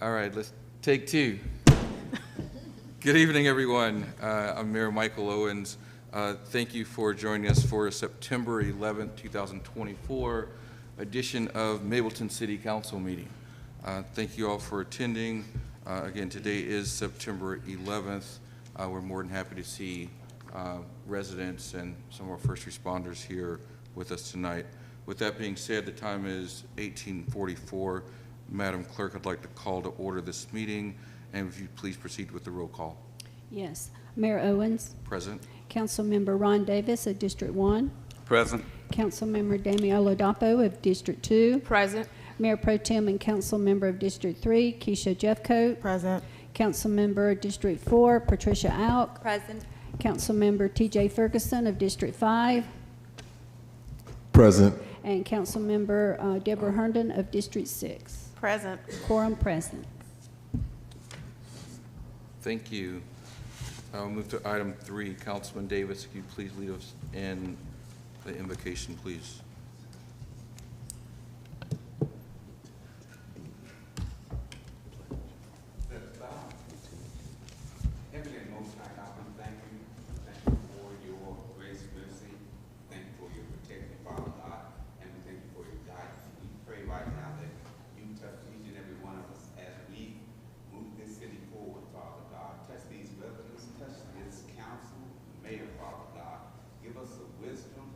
All right, let's take two. Good evening, everyone. I'm Mayor Michael Owens. Thank you for joining us for a September 11th, 2024 edition of Mableton City Council meeting. Thank you all for attending. Again, today is September 11th. We're more than happy to see residents and some of our first responders here with us tonight. With that being said, the time is 18:44. Madam Clerk, I'd like to call to order this meeting, and if you please proceed with the roll call. Yes. Mayor Owens. Present. Councilmember Ron Davis of District 1. Present. Councilmember Damian Oladapo of District 2. Present. Mayor Pro Tem and Councilmember of District 3, Keisha Jeffcoat. Present. Councilmember of District 4, Patricia Alk. Present. Councilmember TJ Ferguson of District 5. Present. And Councilmember Deborah Herndon of District 6. Present. Quorum present. Thank you. I'll move to item 3. Councilman Davis, if you please lead us in the invocation, please. Heavenly and Most High God, we thank you. Thank you for your grace and mercy. Thank you for your protection, Father God, and we thank you for your guidance. We pray right now that you touch each and every one of us as we move this city forward, Father God. Touch these residents, touch this council, mayor, Father God. Give us the wisdom,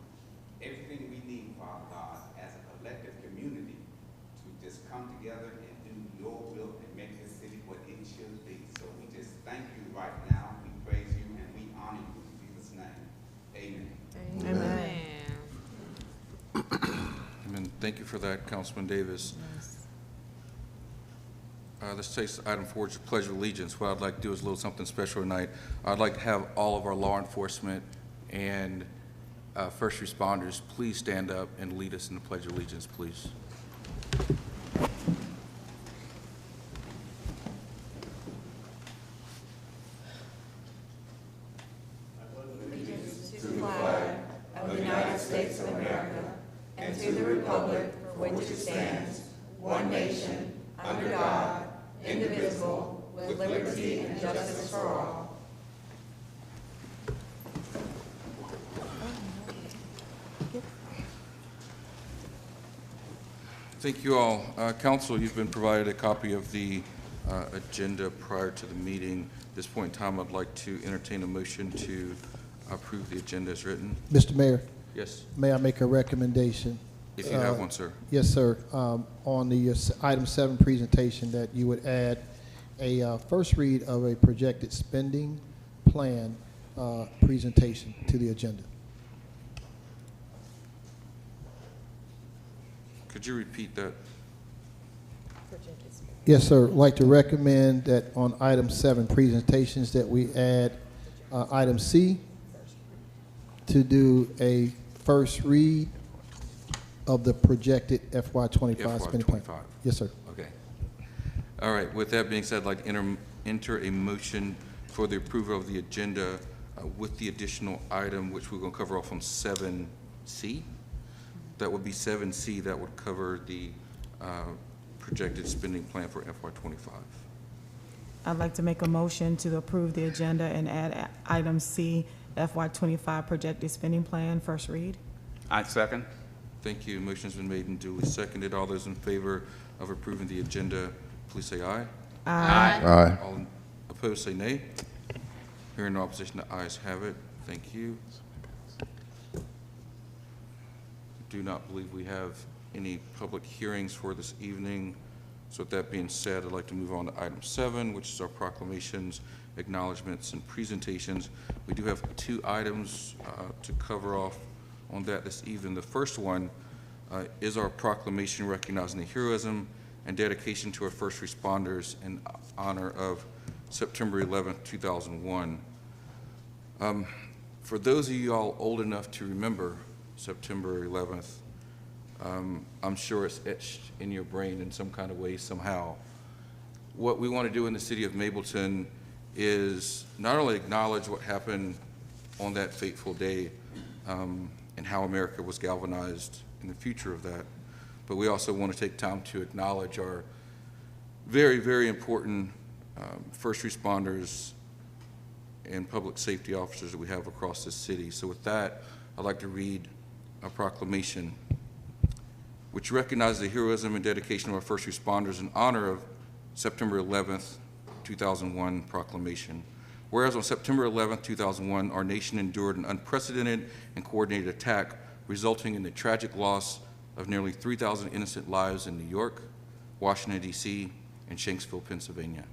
everything we need, Father God, as a collective community to just come together and do your will and make this city what it should be. So we just thank you right now. We praise you and we honor you in Jesus' name. Amen. Amen. Thank you for that, Councilman Davis. Let's take item 4, which is Pledge of Allegiance. What I'd like to do is a little something special tonight. I'd like to have all of our law enforcement and first responders please stand up and lead us in the Pledge of Allegiance, please. To the flag of the United States of America and to the republic for which it stands, one nation, under God, indivisible, with liberty and justice for all. Thank you all. Council, you've been provided a copy of the agenda prior to the meeting. At this point in time, I'd like to entertain a motion to approve the agenda as written. Mr. Mayor, Yes, may I make a recommendation? if you have one, sir. Yes, sir. On the item 7 presentation, that you would add a first read of a projected spending plan presentation to the agenda. Could you repeat that? Yes, sir. I'd like to recommend that on item 7 presentations that we add item C to do a first read of the projected FY25 spending plan. FY25. Yes, sir. Okay. All right. With that being said, I'd like to enter a motion for the approval of the agenda with the additional item, which we're going to cover off on 7C. That would be 7C. That would cover the projected spending plan for FY25. I'd like to make a motion to approve the agenda and add item C, FY25 projected spending plan, first read. I second. Thank you. Motion's been made and duly seconded. All those in favor of approving the agenda, please say aye. Aye. Aye. All opposed, say nay. Hearing no opposition, the ayes have it. Thank you. Do not believe we have any public hearings for this evening. So with that being said, I'd like to move on to item 7, which is our proclamations, acknowledgements, and presentations. We do have 2 items to cover off on that this evening. The first one is our proclamation recognizing the heroism and dedication to our first responders in honor of September 11th, 2001. For those of you all old enough to remember September 11th, I'm sure it's etched in your brain in some kind of way, somehow. What we want to do in the city of Mableton is not only acknowledge what happened on that fateful day and how America was galvanized in the future of that, but we also want to take time to acknowledge our very, very important first responders and public safety officers that we have across this city. So with that, I'd like to read a proclamation which recognizes the heroism and dedication of our first responders in honor of September 11th, 2001 proclamation. Whereas on September 11th, 2001, our nation endured an unprecedented and coordinated attack resulting in the tragic loss of nearly 3,000 innocent lives in New York, Washington, D.C., and Shanksville, Pennsylvania.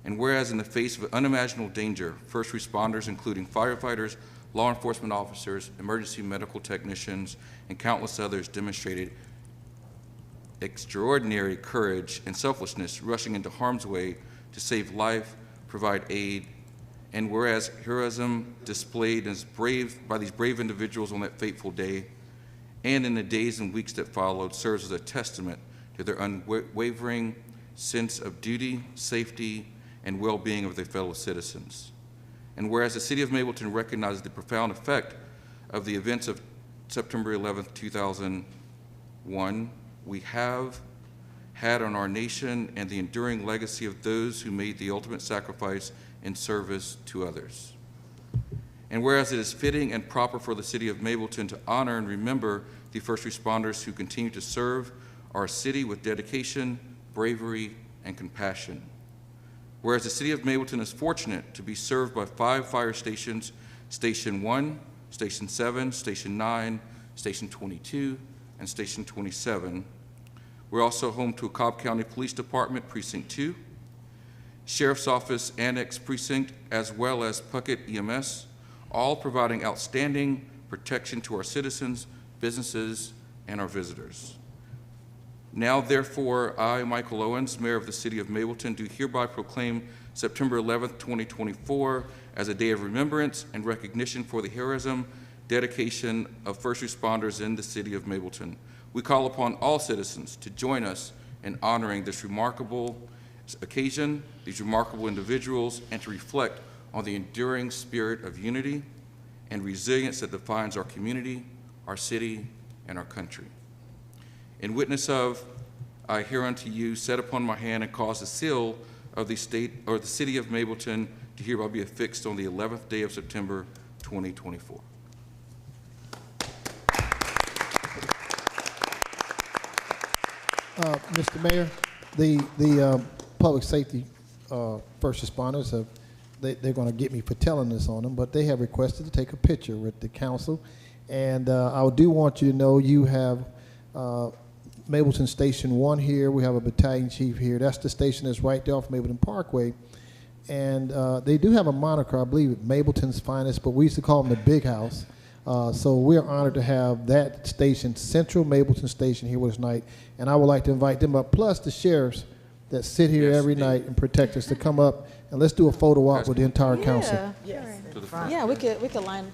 And whereas in the face of unimaginable danger, first responders, including firefighters, law enforcement officers, emergency medical technicians, and countless others demonstrated extraordinary courage and selflessness, rushing into harm's way to save life, provide aid, and whereas heroism displayed by these brave individuals on that fateful day and in the days and weeks that followed serves as a testament to their unwavering sense of duty, safety, and well-being of their fellow citizens. And whereas the City of Mableton recognizes the profound effect of the events of September 11th, 2001, we have had on our nation and the enduring legacy of those who made the ultimate sacrifice in service to others. And whereas it is fitting and proper for the City of Mableton to honor and remember the first responders who continue to serve our city with dedication, bravery, and compassion. Whereas the City of Mableton is fortunate to be served by 5 fire stations, Station 1, Station 7, Station 9, Station 22, and Station 27. We're also home to a Cobb County Police Department, Precinct 2, Sheriff's Office Annex Precinct, as well as Puckett EMS, all providing outstanding protection to our citizens, businesses, and our visitors. Now, therefore, I, Michael Owens, Mayor of the City of Mableton, do hereby proclaim September 11th, 2024 as a day of remembrance and recognition for the heroism, dedication of first responders in the City of Mableton. We call upon all citizens to join us in honoring this remarkable occasion, these remarkable individuals, and to reflect on the enduring spirit of unity and resilience that defines our community, our city, and our country. In witness of, I hereunto you set upon my hand and cause the seal of the state or the City of Mableton to hereby be affixed on the 11th day of September 2024. Mr. Mayor, the public safety first responders, they're going to get me for telling this on them, but they have requested to take a picture with the council. And I do want you to know you have Mableton Station 1 here. We have a battalion chief here. That's the station that's right there off Mableton Parkway. And they do have a moniker, I believe, Mableton's Finest, but we used to call them the Big House. So we're honored to have that station, Central Mableton Station, here with us tonight. And I would like to invite them up, plus the sheriffs that sit here every night and protect us, to come up and let's do a photo op with the entire council. Yes. To the front. Yeah, we could line.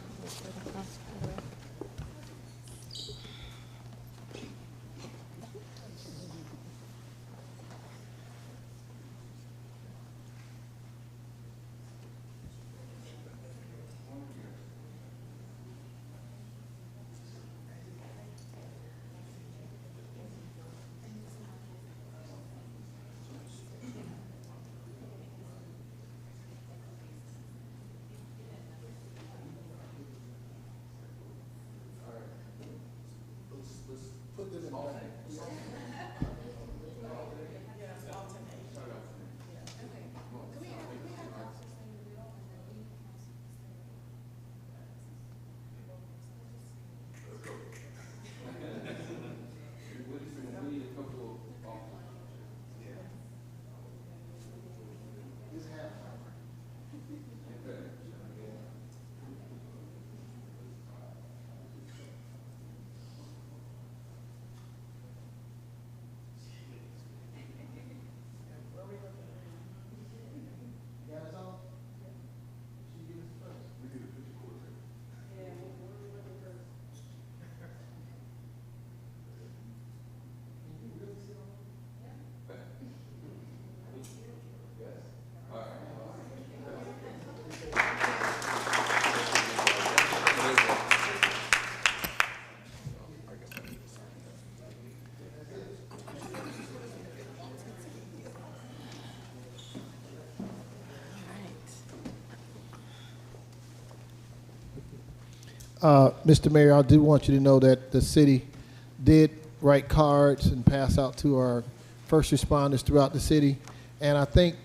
Mr. Mayor, I do want you to know that the city did write cards and pass out to our first responders throughout the city. And I think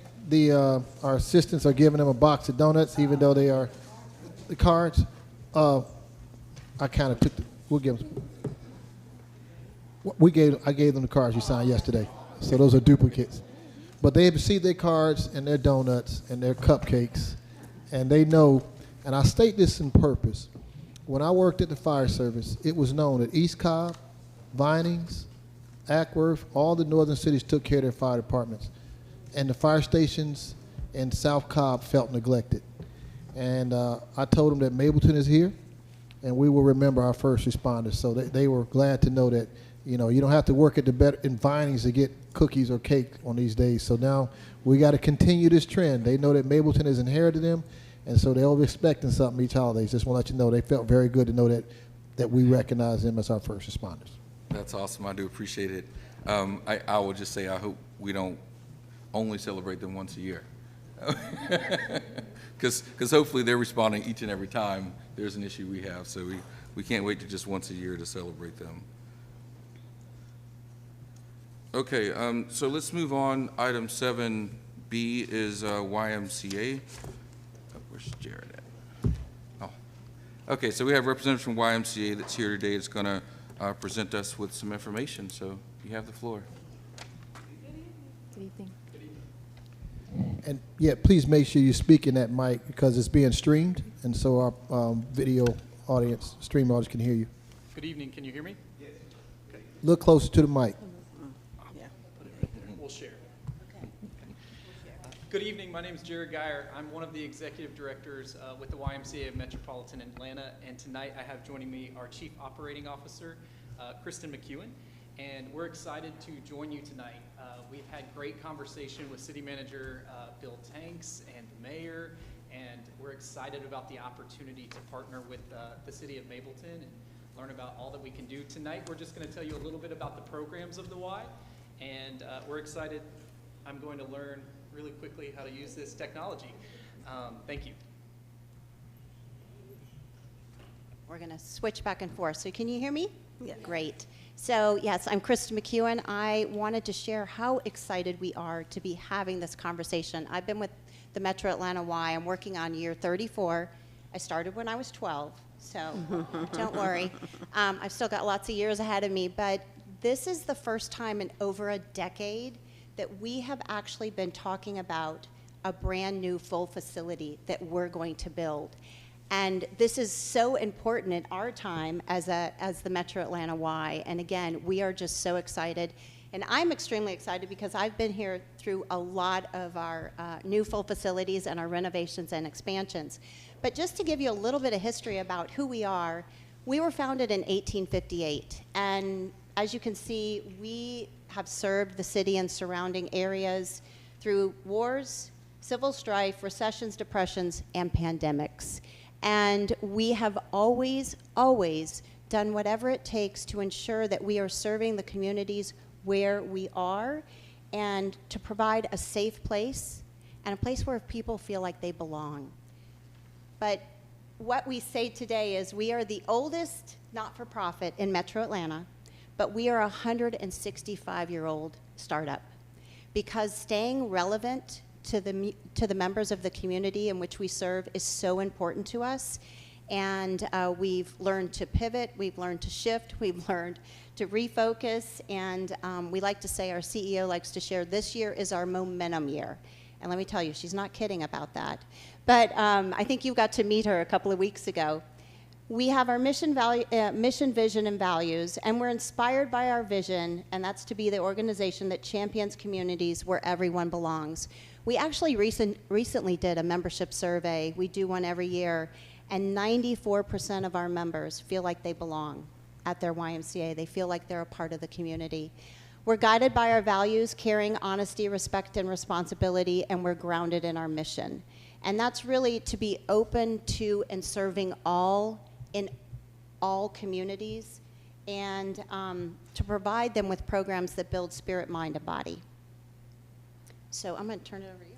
our assistants are giving them a box of donuts, even though they are the cards. I kind of we'll give them. I gave them the cards you signed yesterday. So those are duplicates. But they have received their cards and their donuts and their cupcakes. And they know, and I state this in purpose. When I worked at the fire service, it was known that East Cobb, Vinings, Ackworth, all the northern cities took care of their fire departments. And the fire stations in South Cobb felt neglected. And I told them that Mableton is here, and we will remember our first responders. So they were glad to know that, you know, you don't have to work at in Vinings to get cookies or cake on these days. So now we got to continue this trend. They know that Mableton has inherited them, and so they'll be expecting something each holiday. Just want to let you know they felt very good to know that we recognize them as our first responders. That's awesome. I do appreciate it. I will just say I hope we don't only celebrate them once a year. Because hopefully they're responding each and every time there's an issue we have. So we can't wait to just once a year to celebrate them. Okay, so let's move on. Item 7B is YMCA. Oh, where's Jared at? Oh, okay, so we have representatives from YMCA that's here today. It's going to present us with some information. So you have the floor. Good evening. And yeah, please make sure you speak in that mic because it's being streamed, and so our video audience, stream audience can hear you. Good evening. Can you hear me? Yes. Okay. Look closer to the mic. Yeah. Put it right there. We'll share. Okay. Good evening. My name is Jared Geyer. I'm one of the executive directors with the YMCA of Metropolitan Atlanta, and tonight I have joining me our Chief Operating Officer, Kristen McEwen, and we're excited to join you tonight. We've had great conversation with City Manager Bill Tanks and the Mayor, and we're excited about the opportunity to partner with the City of Mableton and learn about all that we can do. Tonight, we're just going to tell you a little bit about the programs of the Y, and we're excited. I'm going to learn really quickly how to use this technology. Thank you. We're going to switch back and forth. So can you hear me? Yeah. Great. So yes, I'm Kristen McEwen. I wanted to share how excited we are to be having this conversation. I've been with the Metro Atlanta Y. I'm working on year 34. I started when I was 12, so don't worry. I've still got lots of years ahead of me, but this is the first time in over a decade that we have actually been talking about a brand new full facility that we're going to build. And this is so important in our time as the Metro Atlanta Y. And again, we are just so excited. And I'm extremely excited because I've been here through a lot of our new full facilities and our renovations and expansions. But just to give you a little bit of history about who we were founded in 1858. And as you can see, we have served the city and surrounding areas through wars, civil strife, recessions, depressions, and pandemics. And we have always, always done whatever it takes to ensure that we are serving the communities where we are and to provide a safe place and a place where people feel like they belong. But what we say today is we are the oldest not-for-profit in Metro Atlanta, but we are a 165-year-old startup because staying relevant to the members of the community in which we serve is so important to us. And we've learned to pivot, we've learned to shift, we've learned to refocus, and we like to say, our CEO likes to share, this year is our momentum year. And let me tell you, she's not kidding about that. But I think you got to meet her a couple of weeks ago. We have our mission, vision, and values, and we're inspired by our vision, and that's to be the organization that champions communities where everyone belongs. We actually recently did a membership survey. We do one every year, and 94% of our members feel like they belong at their YMCA. They feel like they're a part of the community. We're guided by our values, caring, honesty, respect, and responsibility, and we're grounded in our mission. And that's really to be open to and serving all in all communities, and to provide them with programs that build spirit, mind, and body. So I'm going to turn it over to you.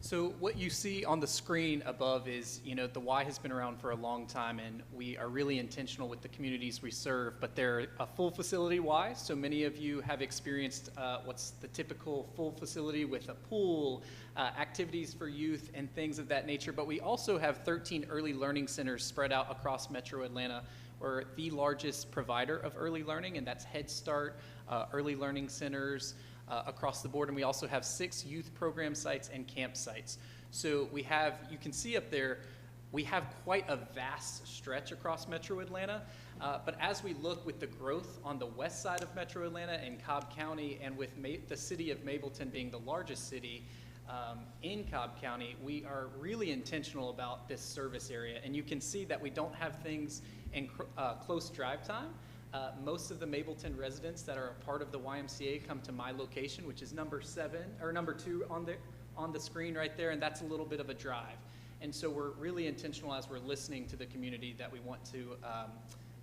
So what you see on the screen above is, the Y has been around for a long time, and we are really intentional with the communities we serve, but they're a full facility Y, so many of you have experienced what's the typical full facility with a pool, activities for youth, and things of that nature, but we also have 13 early learning centers spread out across Metro Atlanta. We're the largest provider of early learning, and that's Head Start, early learning centers, across the board, and we also have 6 youth program sites and campsites. So we have, you can see up there, we have quite a vast stretch across Metro Atlanta, but as we look with the growth on the west side of Metro Atlanta and Cobb County, and with the city of Mableton being the largest city in Cobb County, we are really intentional about this service area, and you can see that we don't have things in close drive time. Most of the Mableton residents that are a part of the YMCA come to my location, which is number 2 on the screen right there, and that's a little bit of a drive. And so we're really intentional as we're listening to the community that we want to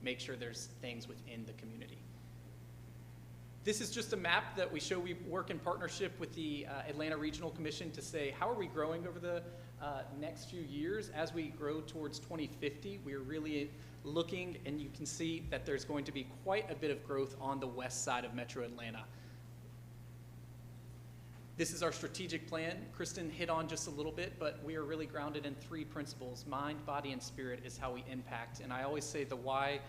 make sure there's things within the community. This is just a map that we show we work in partnership with the Atlanta Regional Commission to say, how are we growing over the next few years? As we grow towards 2050, we're really looking, and you can see that there's going to be quite a bit of growth on the west side of Metro Atlanta. This is our strategic plan. Kristen hit on just a little bit, but we are really grounded in 3 principles. Mind, body, and spirit is how we impact. And I always say the why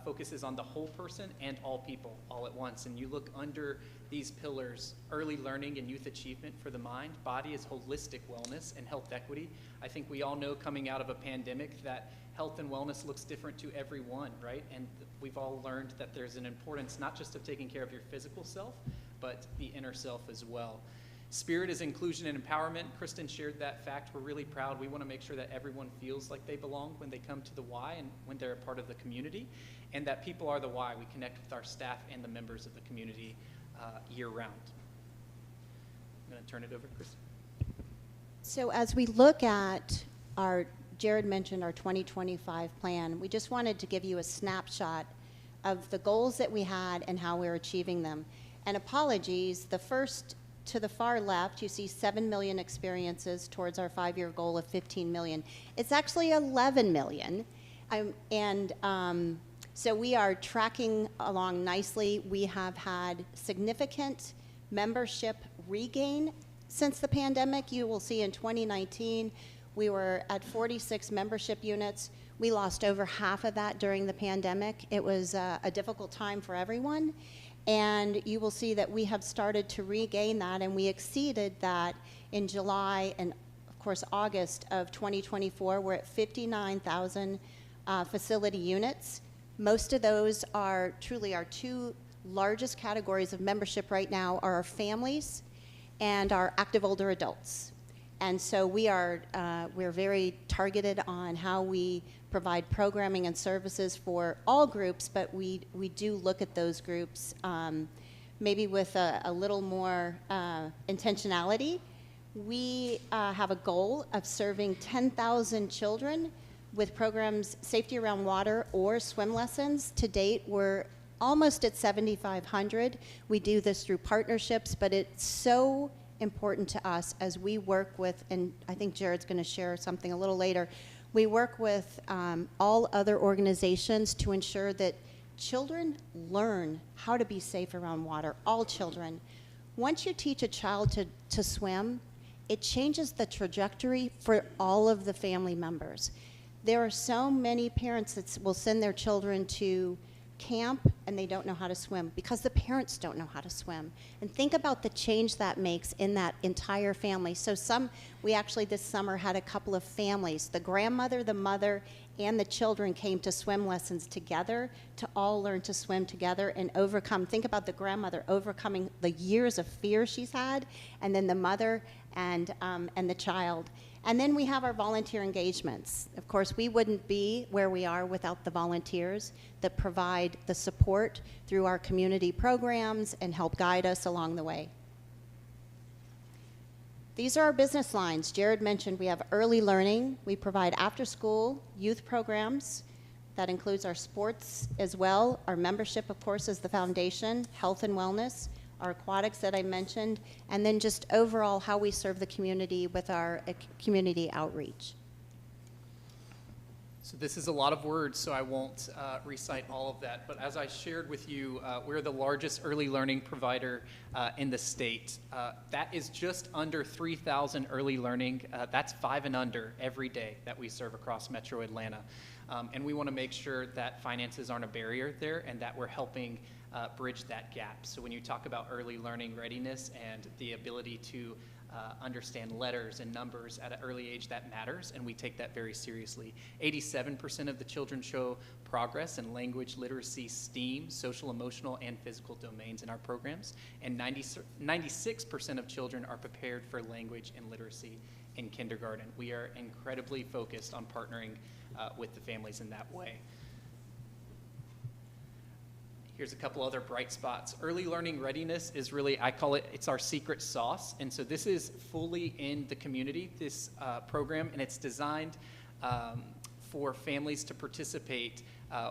focuses on the whole person and all people all at once. And you look under these pillars: early learning and youth achievement for the mind. Body is holistic wellness and health equity. I think we all know coming out of a pandemic that health and wellness looks different to everyone, right? And we've all learned that there's an importance not just of taking care of your physical self, but the inner self as well. Spirit is inclusion and empowerment. Kristen shared that fact. We're really proud. We want to make sure that everyone feels like they belong when they come to the Y and when they're a part of the community, and that people are the Y. We connect with our staff and the members of the community year-round. I'm going to turn it over to Kristen. So as we look at Jared mentioned our 2025 plan, we just wanted to give you a snapshot of the goals that we had and how we're achieving them. And apologies, the first to the far left, you see 7 million experiences towards our 5-year goal of 15 million. It's actually 11 million. So we are tracking along nicely. We have had significant membership regain since the pandemic. You will see in 2019, we were at 46 membership units. We lost over half of that during the pandemic. It was a difficult time for everyone. And you will see that we have started to regain that, and we exceeded that in July and, of course, August of 2024. We're at 59,000 facility units. Most of those are truly our 2 largest categories of membership right now are our families and our active older adults. And so we're very targeted on how we provide programming and services for all groups, but we do look at those groups maybe with a little more intentionality. We have a goal of serving 10,000 children with programs safety around water or swim lessons. To date, we're almost at 7,500. We do this through partnerships, but it's so important to us as we work with, and I think Jared's going to share something a little later, we work with all other organizations to ensure that children learn how to be safe around water, all children. Once you teach a child to swim, it changes the trajectory for all of the family members. There are so many parents that will send their children to camp and they don't know how to swim because the parents don't know how to swim. And think about the change that makes in that entire family. So we actually this summer had a couple of families. The grandmother, the mother, and the children came to swim lessons together to all learn to swim together and overcome. Think about the grandmother overcoming the years of fear she's had, and then the mother and the child. And then we have our volunteer engagements. Of course, we wouldn't be where we are without the volunteers that provide the support through our community programs and help guide us along the way. These are our business lines. Jared mentioned we have early learning. We provide after-school youth programs. That includes our sports as well. Our membership, of course, is the foundation, health and wellness. our aquatics that I mentioned, and then just overall how we serve the community with our community outreach. So this is a lot of words, so I won't recite all of that. But as I shared with you, we're the largest early learning provider in the state. That is just under 3,000 early learning. That's 5 and under every day that we serve across Metro Atlanta. And we want to make sure that finances aren't a barrier there and that we're helping bridge that gap. So when you talk about early learning readiness and the ability to understand letters and numbers at an early age, that matters, and we take that very seriously. 87% of the children show progress in language, literacy, STEAM, social, emotional, and physical domains in our programs, and 96% of children are prepared for language and literacy in kindergarten. We are incredibly focused on partnering with the families in that way. Here's a couple other bright spots. Early learning readiness is really, I call it, it's our secret sauce. And so this is fully in the community, this program, and it's designed for families to participate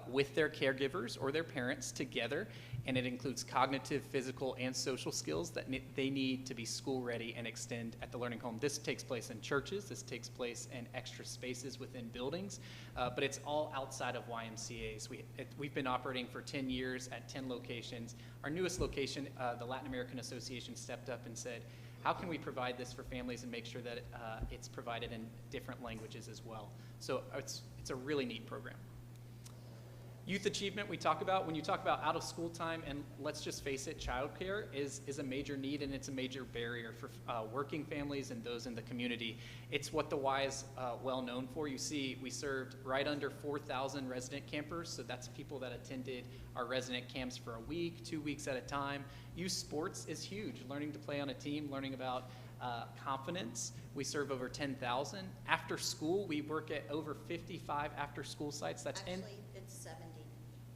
with their caregivers or their parents together. And it includes cognitive, physical, and social skills that they need to be school ready and extend at the learning home. This takes place in churches, this takes place in extra spaces within buildings, but it's all outside of YMCAs. We've been operating for 10 years at 10 locations. Our newest location, the Latin American Association, stepped up and said, how can we provide this for families and make sure that it's provided in different languages as well? So it's a really neat program. Youth achievement we talk about, when you talk about out of school time, and let's just face it, childcare is a major need and it's a major barrier for working families and those in the community. It's what the Y is well known for. You see, we served right under 4,000 resident campers, so that's people that attended our resident camps for a week, 2 weeks at a time. Youth sports is huge, learning to play on a team, learning about confidence. We serve over 10,000. After school, we work at over 55 after school sites. That's Actually, it's 70.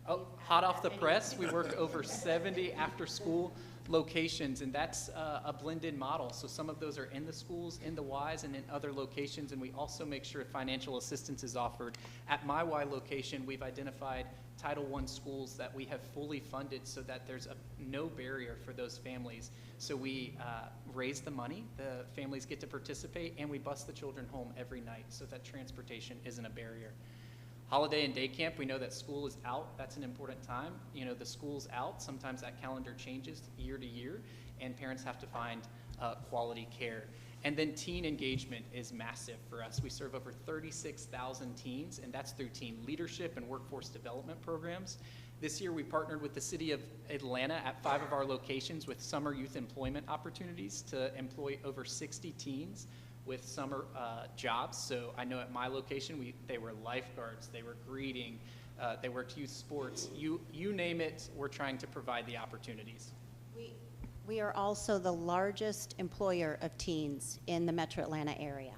Oh, hot off the press, we work over 70 after-school locations, and that's a blended model. So some of those are in the schools, in the Ys, and in other locations, and we also make sure financial assistance is offered. At my Y location, we've identified Title I schools that we have fully funded so that there's no barrier for those families. So we raise the money, the families get to participate, and we bus the children home every night so that transportation isn't a barrier. Holiday and day camp, we know that school is out. That's an important time. You know, the school's out. Sometimes that calendar changes year to year, and parents have to find quality care. And then teen engagement is massive for us. We serve over 36,000 teens, and that's through teen leadership and workforce development programs. This year, we partnered with the City of Atlanta at 5 of our locations with summer youth employment opportunities to employ over 60 teens with summer jobs. So I know at my location, they were lifeguards, they were greeting, they worked youth sports. You name it, we're trying to provide the opportunities. We are also the largest employer of teens in the Metro Atlanta area.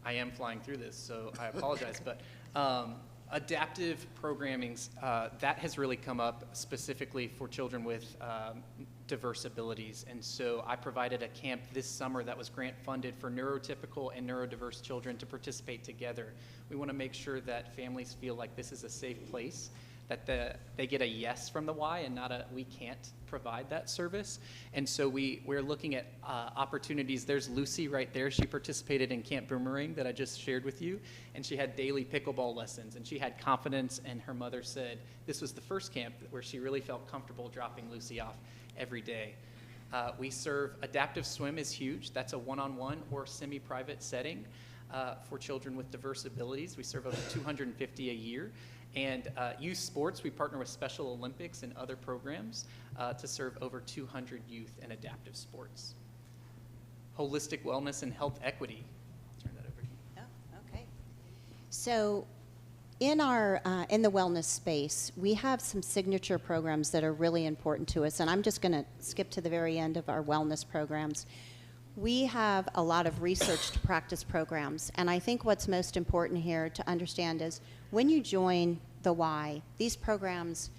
I am flying through this, so I apologize, but adaptive programming, that has really come up specifically for children with diverse abilities. And so I provided a camp this summer that was grant funded for neurotypical and neurodiverse children to participate together. We want to make sure that families feel like this is a safe place, that they get a yes from the Y and not a we can't provide that service. And so we're looking at opportunities. There's Lucy right there. She participated in Camp Boomerang that I just shared with you, and she had daily pickleball lessons, and she had confidence, and her mother said this was the first camp where she really felt comfortable dropping Lucy off every day. We serve adaptive swim is huge. That's a one-on-one or semi-private setting for children with diverse abilities. We serve over 250 a year. And youth sports, we partner with Special Olympics and other programs to serve over 200 youth in adaptive sports. Holistic wellness and health equity. I'll turn that over to you. Oh, okay. So in the wellness space, we have some signature programs that are really important to us, and I'm just going to skip to the very end of our wellness programs. We have a lot of research to practice programs, and I think what's most important here to understand is when you join the Y, these programs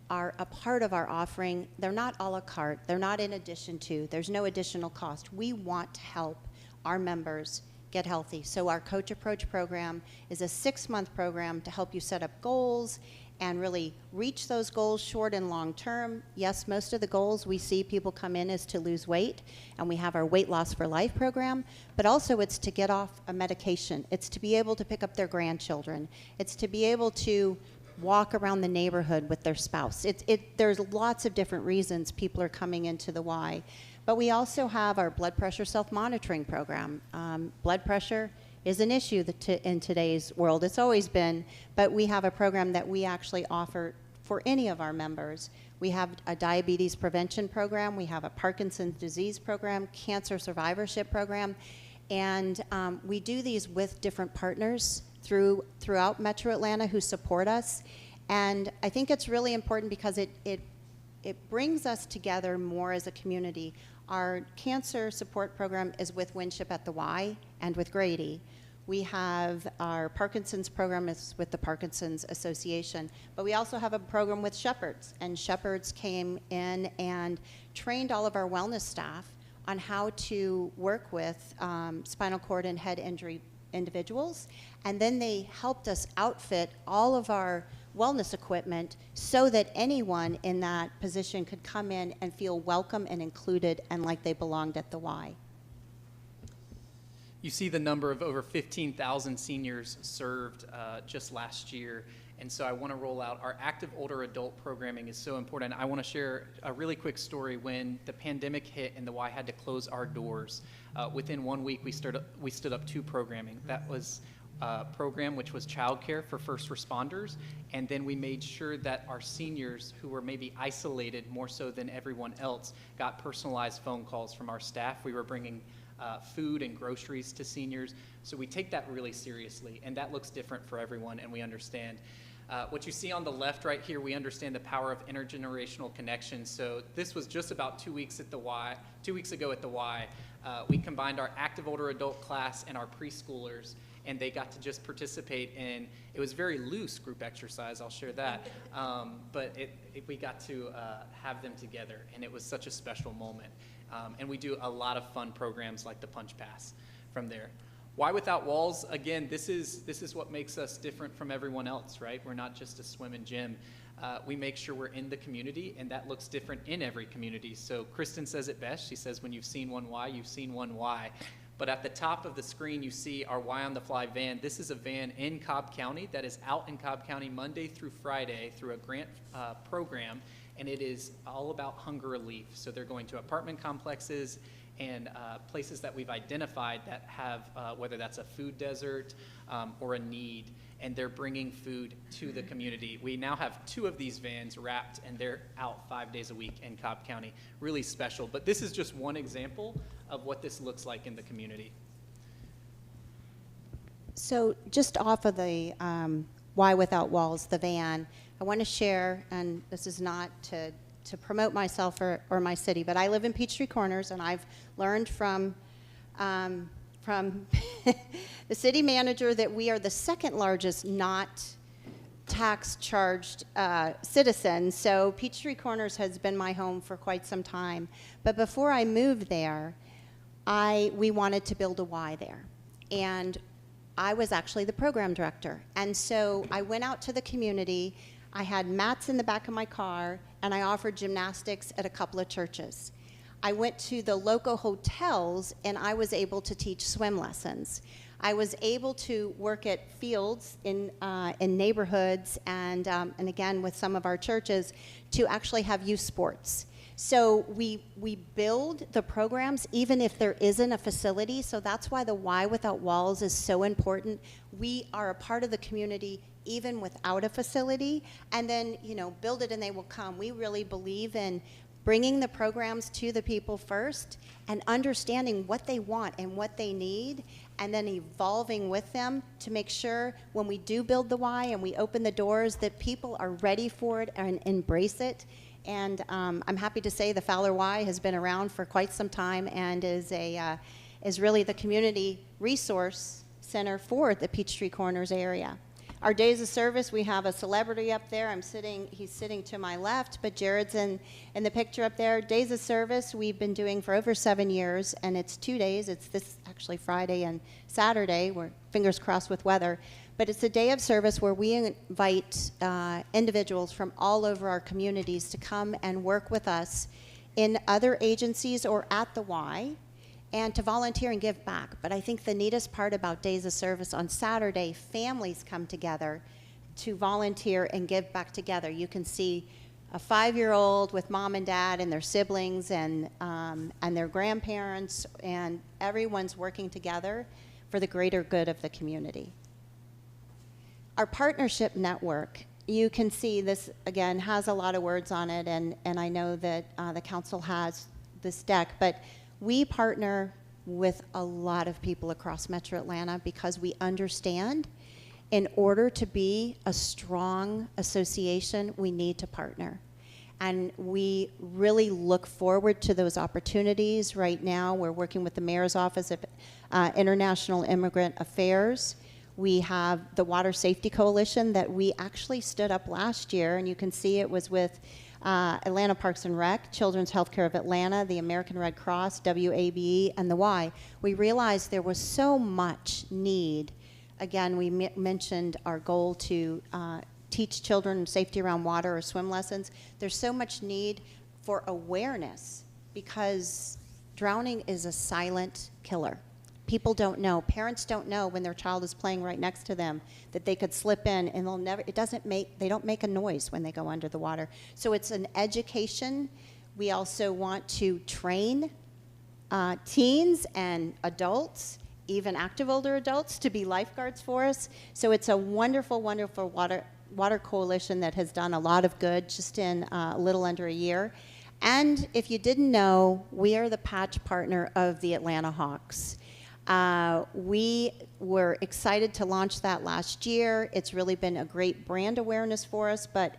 are a part of our offering. They're not a la carte. They're not in addition to. There's no additional cost. We want to help our members get healthy. So our Coach Approach program is a 6-month program to help you set up goals and really reach those goals short and long term. Yes, most of the goals we see people come in is to lose weight, and we have our Weight Loss for Life program, but also it's to get off a medication. It's to be able to pick up their grandchildren. It's to be able to walk around the neighborhood with their spouse. There's lots of different reasons people are coming into the Y. But we also have our blood pressure self-monitoring program. Blood pressure is an issue in today's world. It's always been, but we have a program that we actually offer for any of our members. We have a diabetes prevention program. We have a Parkinson's disease program, cancer survivorship program. And we do these with different partners throughout Metro Atlanta who support us. And I think it's really important because it brings us together more as a community. Our cancer support program is with Winship at the Y and with Grady. We have our Parkinson's program is with the Parkinson's Association, but we also have a program with Shepherds, and Shepherds came in and trained all of our wellness staff on how to work with spinal cord and head injury individuals, and then they helped us outfit all of our wellness equipment so that anyone in that position could come in and feel welcome and included and like they belonged at the Y. You see the number of over 15,000 seniors served just last year. And so I want to roll out our active older adult programming is so important. I want to share a really quick story. When the pandemic hit and the Y had to close our doors, within 1 week we stood up 2 programming. That was program which was childcare for first responders, and then we made sure that our seniors who were maybe isolated more so than everyone else got personalized phone calls from our staff. We were bringing food and groceries to seniors, so we take that really seriously, and that looks different for everyone, and we understand. What you see on the left right here, we understand the power of intergenerational connection. So this was just about 2 weeks at the Y. 2 weeks ago at the Y, we combined our active older adult class and our preschoolers, and they got to just participate in, it was very loose group exercise, I'll share that, but we got to have them together, and it was such a special moment. And we do a lot of fun programs like the Punch Pass from there. Why Without Walls? Again, this is what makes us different from everyone else, right? We're not just a swim and gym. We make sure we're in the community, and that looks different in every community. So Kristen says it best. She says, when you've seen one Y, you've seen one Y. But at the top of the screen, you see our Y on the Fly van. This is a van in Cobb County that is out in Cobb County Monday through Friday through a grant program, and it is all about hunger relief. So they're going to apartment complexes and places that we've identified that have, whether that's a food desert or a need, and they're bringing food to the community. We now have 2 of these vans wrapped, and they're out 5 days a week in Cobb County. Really special. But this is just one example of what this looks like in the community. So just off of the Y Without Walls, the van, I want to share, and this is not to promote myself or my city, but I live in Peachtree Corners, and I've learned from the city manager that we are the second largest not tax charged citizen. So Peachtree Corners has been my home for quite some time. But before I moved there, we wanted to build a Y there. And I was actually the program director. And so I went out to the community. I had mats in the back of my car, and I offered gymnastics at a couple of churches. I went to the local hotels, and I was able to teach swim lessons. I was able to work at fields in neighborhoods and again with some of our churches to actually have youth sports. So we build the programs even if there isn't a facility. So that's why the Y Without Walls is so important. We are a part of the community even without a facility, and then, you know, build it and they will come. We really believe in bringing the programs to the people first and understanding what they want and what they need, and then evolving with them to make sure when we do build the Y and we open the doors that people are ready for it and embrace it. And I'm happy to say the Fowler Y has been around for quite some time and is really the community resource center for the Peachtree Corners area. Our days of service, we have a celebrity up there. He's sitting to my left, but Jared's in the picture up there. Days of service we've been doing for over 7 years, and it's 2 days. It's this actually Friday and Saturday. We're fingers crossed with weather. But it's a day of service where we invite individuals from all over our communities to come and work with us in other agencies or at the Y, and to volunteer and give back. But I think the neatest part about Days of Service, on Saturday, families come together to volunteer and give back together. You can see a 5-year-old with mom and dad and their siblings and their grandparents, and everyone's working together for the greater good of the community. Our partnership network, you can see this, again, has a lot of words on it, and I know that the council has this deck, but we partner with a lot of people across Metro Atlanta because we understand in order to be a strong association, we need to partner. And we really look forward to those opportunities. Right now, we're working with the Mayor's Office of International Immigrant Affairs. We have the Water Safety Coalition that we actually stood up last year, and you can see it was with Atlanta Parks and Rec, Children's Healthcare of Atlanta, the American Red Cross, WABE, and the Y. We realized there was so much need. Again, we mentioned our goal to teach children safety around water or swim lessons. There's so much need for awareness because drowning is a silent killer. People don't know, parents don't know when their child is playing right next to them that they could slip in and they don't make a noise when they go under the water. So it's an education. We also want to train teens and adults, even active older adults, to be lifeguards for us. So it's a wonderful, wonderful water coalition that has done a lot of good just in a little under a year. And if you didn't know, we are the patch partner of the Atlanta Hawks. We were excited to launch that last year. It's really been a great brand awareness for us, but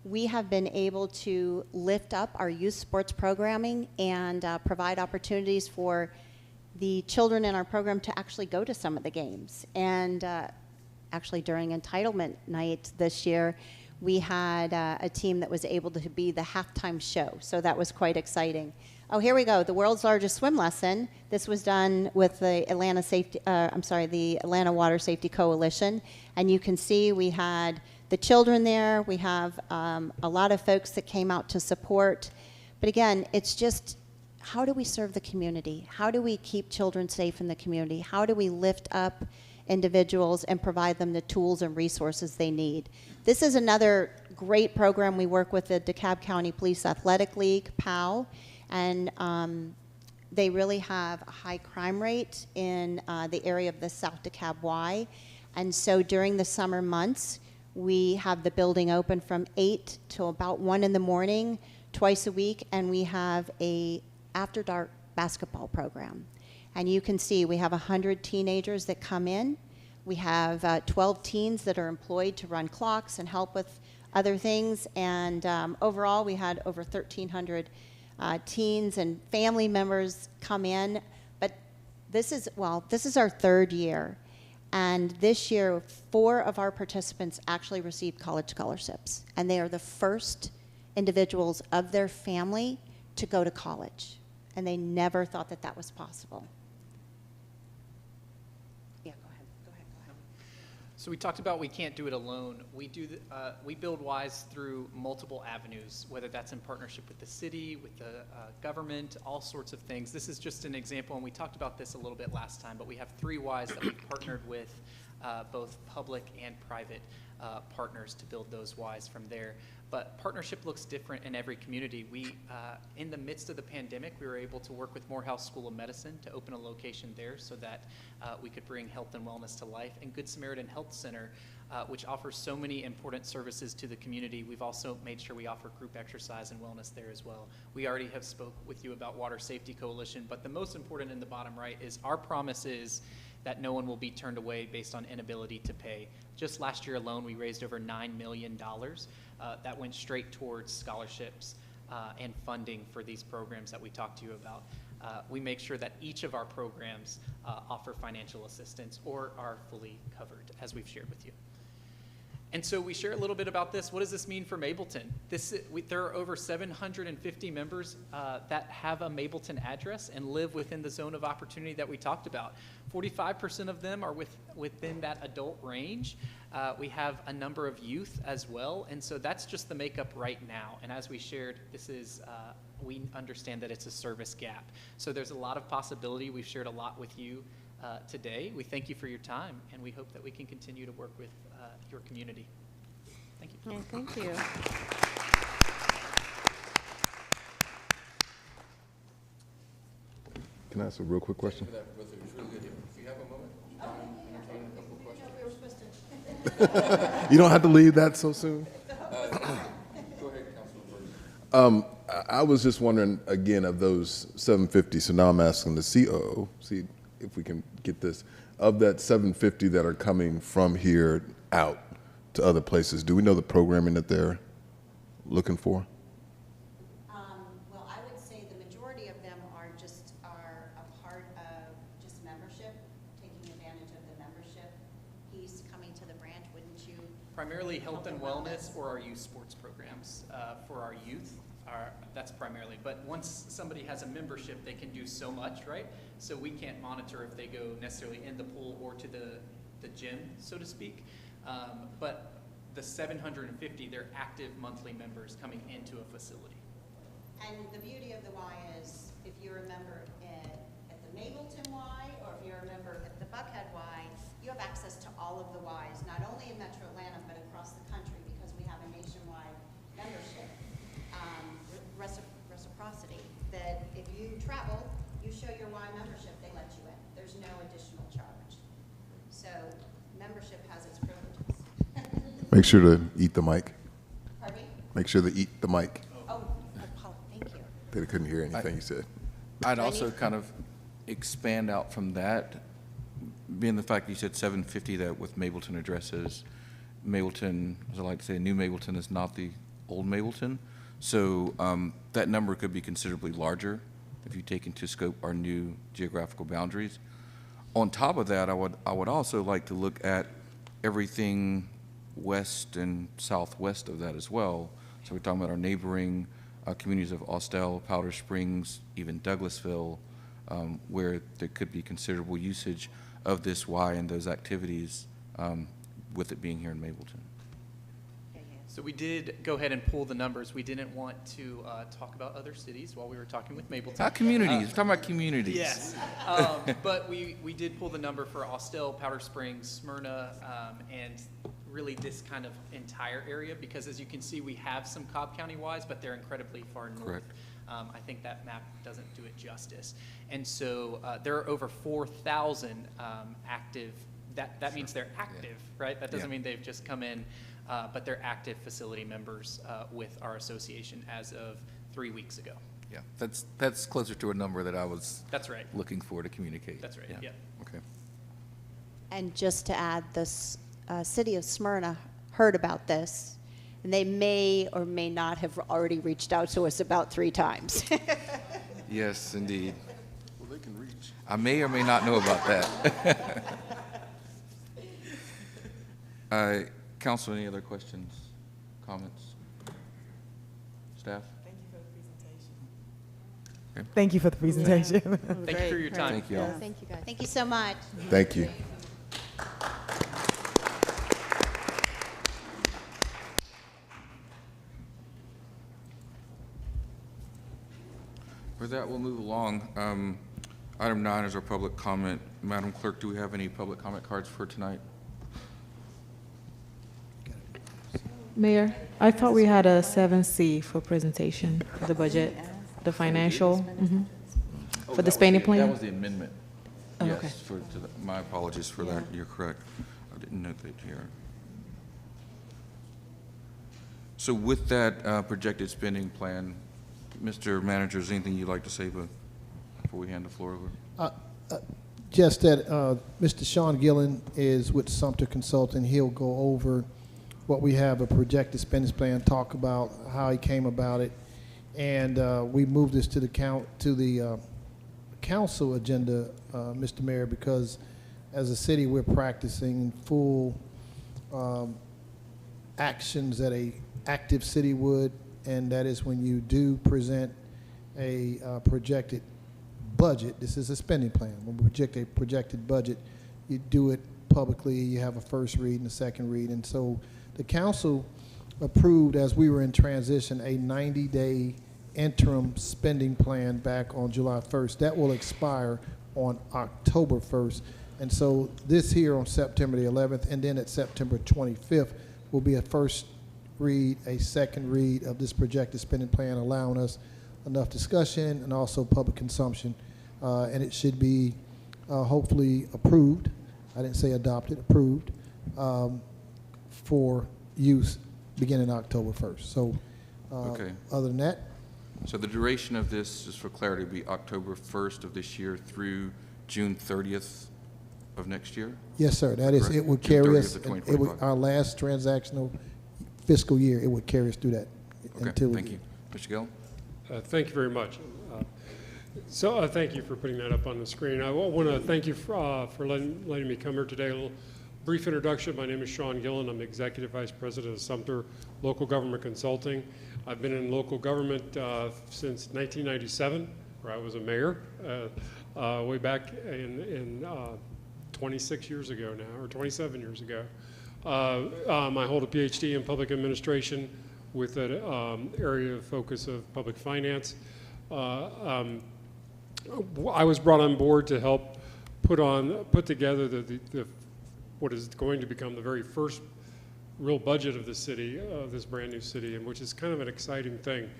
we have been able to lift up our youth sports programming and provide opportunities for the children in our program to actually go to some of the games. And actually during entitlement night this year, we had a team that was able to be the halftime show, so that was quite exciting. Oh, here we go, the world's largest swim lesson. This was done with the the Atlanta Water Safety Coalition, and you can see we had the children there. We have a lot of folks that came out to support, but again, it's just, how do we serve the community? How do we keep children safe in the community? How do we lift up individuals and provide them the tools and resources they need? This is another great program. We work with the DeKalb County Police Athletic League, PAL, and they really have a high crime rate in the area of the South DeKalb Y. And so during the summer months, we have the building open from 8 till about 1 in the morning, twice a week, and we have a after dark basketball program. And you can see we have 100 teenagers that come in. We have 12 teens that are employed to run clocks and help with other things. And overall, we had over 1,300 teens and family members come in. But this is our third year. And this year, 4 of our participants actually received college scholarships. And they are the first individuals of their family to go to college. And they never thought that that was possible. Yeah, go ahead. So we talked about we can't do it alone. We build WISE through multiple avenues, whether that's in partnership with the city, with the government, all sorts of things. This is just an example, and we talked about this a little bit last time, but we have 3 WISE that we've partnered with both public and private partners to build those WISE from there. But partnership looks different in every community. We, in the midst of the pandemic, we were able to work with Morehouse School of Medicine to open a location there so that we could bring health and wellness to life. And Good Samaritan Health Center, which offers so many important services to the community. We've also made sure we offer group exercise and wellness there as well. We already have spoke with you about Water Safety Coalition, but the most important in the bottom right is our promise is that no one will be turned away based on inability to pay. Just last year alone, we raised over $9 million. That went straight towards scholarships and funding for these programs that we talked to you about. We make sure that each of our programs offer financial assistance or are fully covered, as we've shared with you. And so we share a little bit about this. What does this mean for Mableton? There are over 750 members that have a Mableton address and live within the zone of opportunity that we talked about. 45% of them are within that adult range. We have a number of youth as well, and so that's just the makeup right now. And as we shared, we understand that it's a service gap. So there's a lot of possibility. We've shared a lot with you today. We thank you for your time, and we hope that we can continue to work with your community. Thank you. Okay, thank you. Can I ask a real quick question? If you have a moment, entertain a couple of questions. You don't have to leave that so soon. Go ahead, Councilman Burgess. I was just wondering, again, of those 750, so now I'm asking the COO, see if we can get this, of that 750 that are coming from here out to other places, do we know the programming that they're looking for? Well, I would say the majority of them are a part of just membership, taking advantage of the membership piece, coming to the branch, wouldn't you? Primarily health and wellness or our youth sports programs. For our youth, that's primarily. But once somebody has a membership, they can do so much, right? So we can't monitor if they go necessarily in the pool or to the gym, so to speak. But the 750, they're active monthly members coming into a facility. And the beauty of the Y is, if you're a member at the Mableton Y, or if you're a member at the Buckhead Y, you have access to all of the Ys, not only in Metro Atlanta, but across the country, because we have a nationwide membership. Reciprocity, that if you travel, you show your Y membership, they let you in. There's no additional charge. So membership has its privileges. Make sure to eat the mic. Pardon me? Make sure to eat the mic. Oh, Paul, thank you. They couldn't hear anything you said. I'd also kind of expand out from that, being the fact that you said 750 that with Mableton addresses, Mableton, as I like to say, new Mableton is not the old Mableton. So that number could be considerably larger if you take into scope our new geographical boundaries. On top of that, I would also like to look at everything west and southwest of that as well. So we're talking about our neighboring communities of Austell, Powder Springs, even Douglasville, where there could be considerable usage of this Y and those activities with it being here in Mableton. So we did go ahead and pull the numbers. We didn't want to talk about other cities while we were talking with Mableton. Not communities, we're talking about communities. Yes, but we did pull the number for Austell, Powder Springs, Smyrna, and really this kind of entire area, because as you can see, we have some Cobb County Ys, but they're incredibly far north. Correct. I think that map doesn't do it justice. And so there are over 4,000 active, that means they're active, right? That doesn't mean they've just come in, but they're active facility members with our association as of 3 weeks ago. Yeah, that's closer to a number that I was That's right. looking for to communicate. That's right, yeah. Okay. And just to add, the city of Smyrna heard about this, and they may or may not have already reached out to us about 3 times. Yes, indeed. Well, they can reach. I may or may not know about that. Council, any other questions, comments? Staff? Thank you for the presentation. Thank you for your time. Thank you all. Thank you, guys. Thank you so much. Thank you. For that, we'll move along. Item 9 is our public comment. Madam Clerk, do we have any public comment cards for tonight? Mayor, I thought we had a 7C for presentation for the budget, the financial, for the spending That plan. was the amendment. Oh, okay. Yes, my apologies for that. You're correct. I didn't note that here. So with that projected spending plan, Mr. Manager, is there anything you'd like to say before we hand the floor over? Just that Mr. Sean Gillen is with Sumter Consulting. He'll go over what we have, a projected spending plan, talk about how he came about it. And we moved this to the council agenda, Mr. Mayor, because as a city, we're practicing full actions that a active city would, and that is when you do present a projected budget. This is a spending plan. When we project a projected budget, you do it publicly. You have a first read and a second read. And so the council approved, as we were in transition, a 90-day interim spending plan back on July 1st. That will expire on October 1st. And so this here on September the 11th, and then at September 25th will be a first read, a second read of this projected spending plan, allowing us enough discussion and also public consumption. And it should be hopefully approved. I didn't say adopted, approved for use beginning October 1st. So Okay. other than that, So the duration of this, just for clarity, will be October 1st of this year through June 30th of next year? yes, sir, that is, Correct. it would June carry 30th us, of it would, 2025. our last transactional fiscal year, it would carry us through that. Okay, until we thank you. Mr. Gill? Thank you very much. So thank you for putting that up on the screen. I want to thank you for letting me come here today. A little brief introduction. My name is Sean Gillen. I'm Executive Vice President of Sumter Local Government Consulting. I've been in local government since 1997, where I was a mayor, way back in 26 years ago now, or 27 years ago. I hold a PhD in public administration with an area of focus of public finance. I was brought on board to help put together what is going to become the very first real budget of the city, of this brand new city, and which is kind of an exciting thing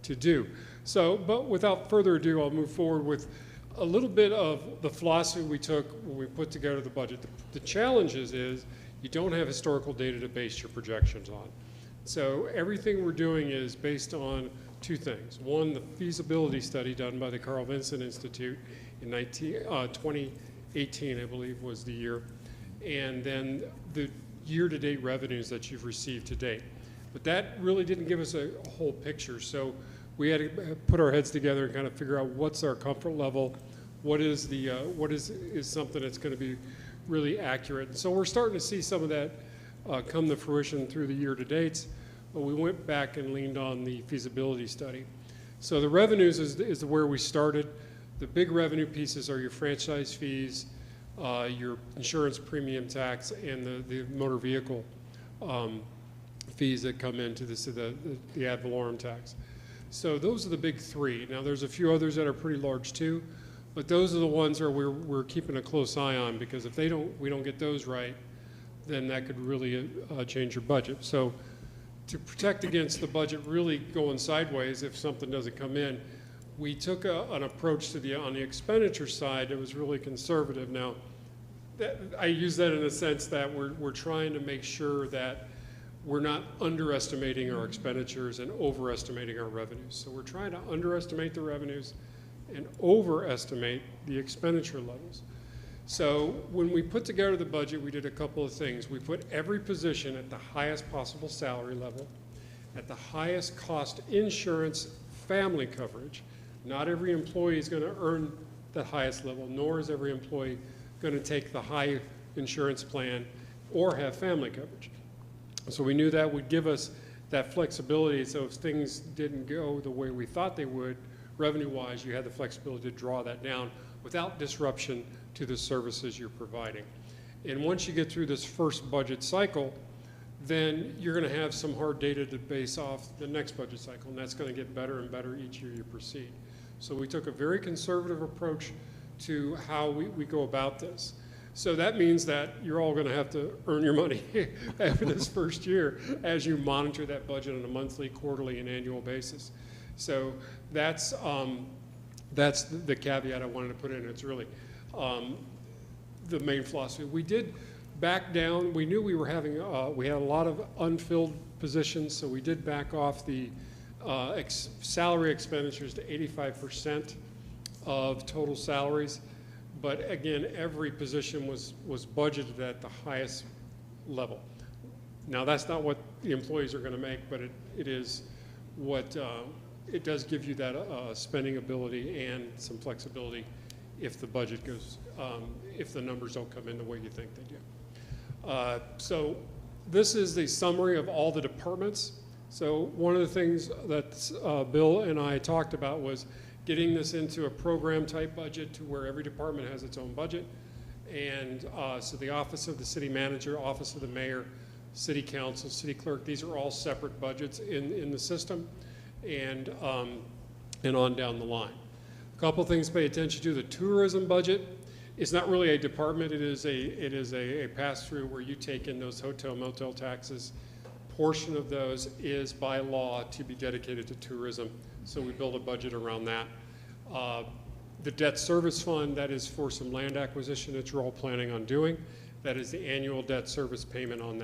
to do. So, but without further ado, I'll move forward with a little bit of the philosophy we took when we put together the budget. The challenges is you don't have historical data to base your projections on. So everything we're doing is based on two things. One, the feasibility study done by the Carl Vinson Institute in 2018, I believe was the year, and then the year-to-date revenues that you've received to date. But that really didn't give us a whole picture. So we had to put our heads together and kind of figure out what's our comfort level, what is something that's going to be really accurate. And so we're starting to see some of that come to fruition through the year-to-dates. But we went back and leaned on the feasibility study. So the revenues is where we started. The big revenue pieces are your franchise fees, your insurance premium tax, and the motor vehicle fees that come into the ad valorem tax. So those are the big three. Now there's a few others that are pretty large too, but those are the ones that we're keeping a close eye on, because if we don't get those right, then that could really change your budget. So to protect against the budget really going sideways if something doesn't come in, we took an approach on the expenditure side that was really conservative. Now, I use that in the sense that we're trying to make sure that we're not underestimating our expenditures and overestimating our revenues. So we're trying to underestimate the revenues and overestimate the expenditure levels. So when we put together the budget, we did a couple of things. We put every position at the highest possible salary level, at the highest cost insurance family coverage. Not every employee is going to earn the highest level, nor is every employee going to take the high insurance plan or have family coverage. So we knew that would give us that flexibility, so if things didn't go the way we thought they would, revenue-wise, you had the flexibility to draw that down without disruption to the services you're providing. And once you get through this first budget cycle, then you're going to have some hard data to base off the next budget cycle, and that's going to get better and better each year you proceed. So we took a very conservative approach to how we go about this. So that means that you're all going to have to earn your money after this first year as you monitor that budget on a monthly, quarterly, and annual basis. So that's the caveat I wanted to put in. It's really the main philosophy. We did back down. We knew we were having, we had a lot of unfilled positions, so we did back off the salary expenditures to 85% of total salaries. But again, every position was budgeted at the highest level. Now that's not what the employees are going to make, but it is what, it does give you that spending ability and some flexibility if the budget goes, if the numbers don't come in the way you think they do. So this is the summary of all the departments. So one of the things that Bill and I talked about was getting this into a program type budget to where every department has its own budget. And so the Office of the City Manager, Office of the Mayor, City Council, City Clerk, these are all separate budgets in the system, and on down the line. A couple things to pay attention to. The tourism budget is not really a department. It is a pass-through where you take in those hotel motel taxes. Portion of those is by law to be dedicated to tourism, so we build a budget around that. The debt service fund, that is for some land acquisition that you're all planning on doing. That is the annual debt service payment on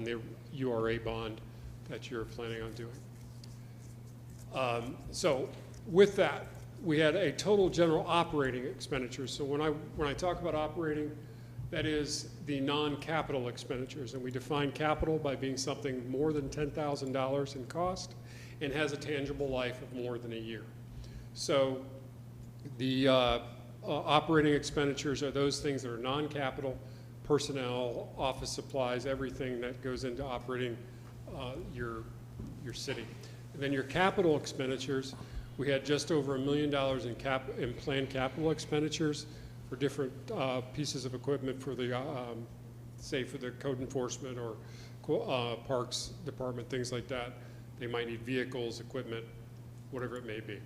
the URA bond that you're planning on doing. So with that, we had a total general operating expenditures. So when I talk about operating, that is the non-capital expenditures, and we define capital by being something more than $10,000 in cost and has a tangible life of more than a year. So the operating expenditures are those things that are non-capital, personnel, office supplies, everything that goes into operating your city. And then your capital expenditures, we had just over $1 million in planned capital expenditures for different pieces of equipment for the, say for the code enforcement or parks department, things like that. They might need vehicles, equipment, whatever it may be.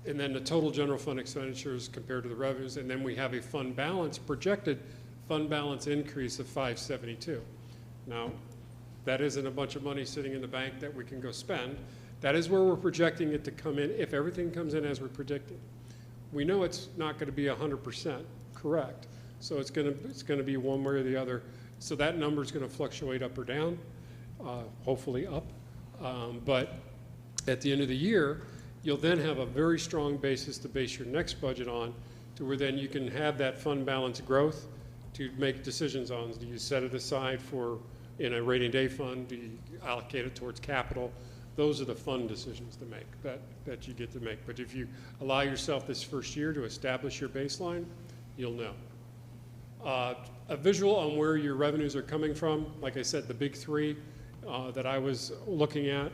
And then the total general fund expenditures compared to the revenues, and then we have a fund balance, projected fund balance increase of 572. Now, that isn't a bunch of money sitting in the bank that we can go spend. That is where we're projecting it to come in if everything comes in as we're predicting. We know it's not going to be 100% correct, so it's going to be one way or the other. So that number is going to fluctuate up or down, hopefully up. But at the end of the year, you'll then have a very strong basis to base your next budget on, to where then you can have that fund balance growth to make decisions on. Do you set it aside for in a rainy day fund? Do you allocate it towards capital? Those are the fun decisions to make that you get to make. But if you allow yourself this first year to establish your baseline, you'll know. A visual on where your revenues are coming from, like I said, the big three that I was looking at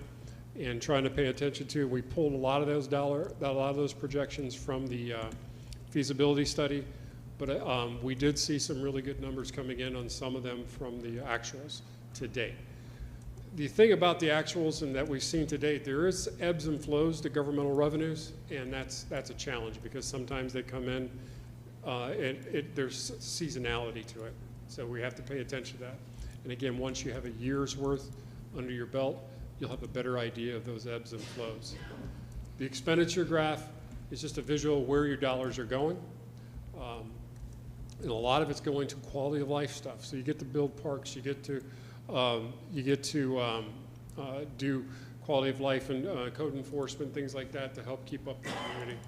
and trying to pay attention to, we pulled a lot of those projections from the feasibility study, but we did see some really good numbers coming in on some of them from the actuals to date. The thing about the actuals and that we've seen to date, there is ebbs and flows to governmental revenues, and that's a challenge because sometimes they come in, there's seasonality to it. So we have to pay attention to that. And again, once you have a year's worth under your belt, you'll have a better idea of those ebbs and flows. The expenditure graph is just a visual of where your dollars are going. And a lot of it's going to quality of life stuff. So you get to build parks, you get to do quality of life and code enforcement, things like that to help keep up the community.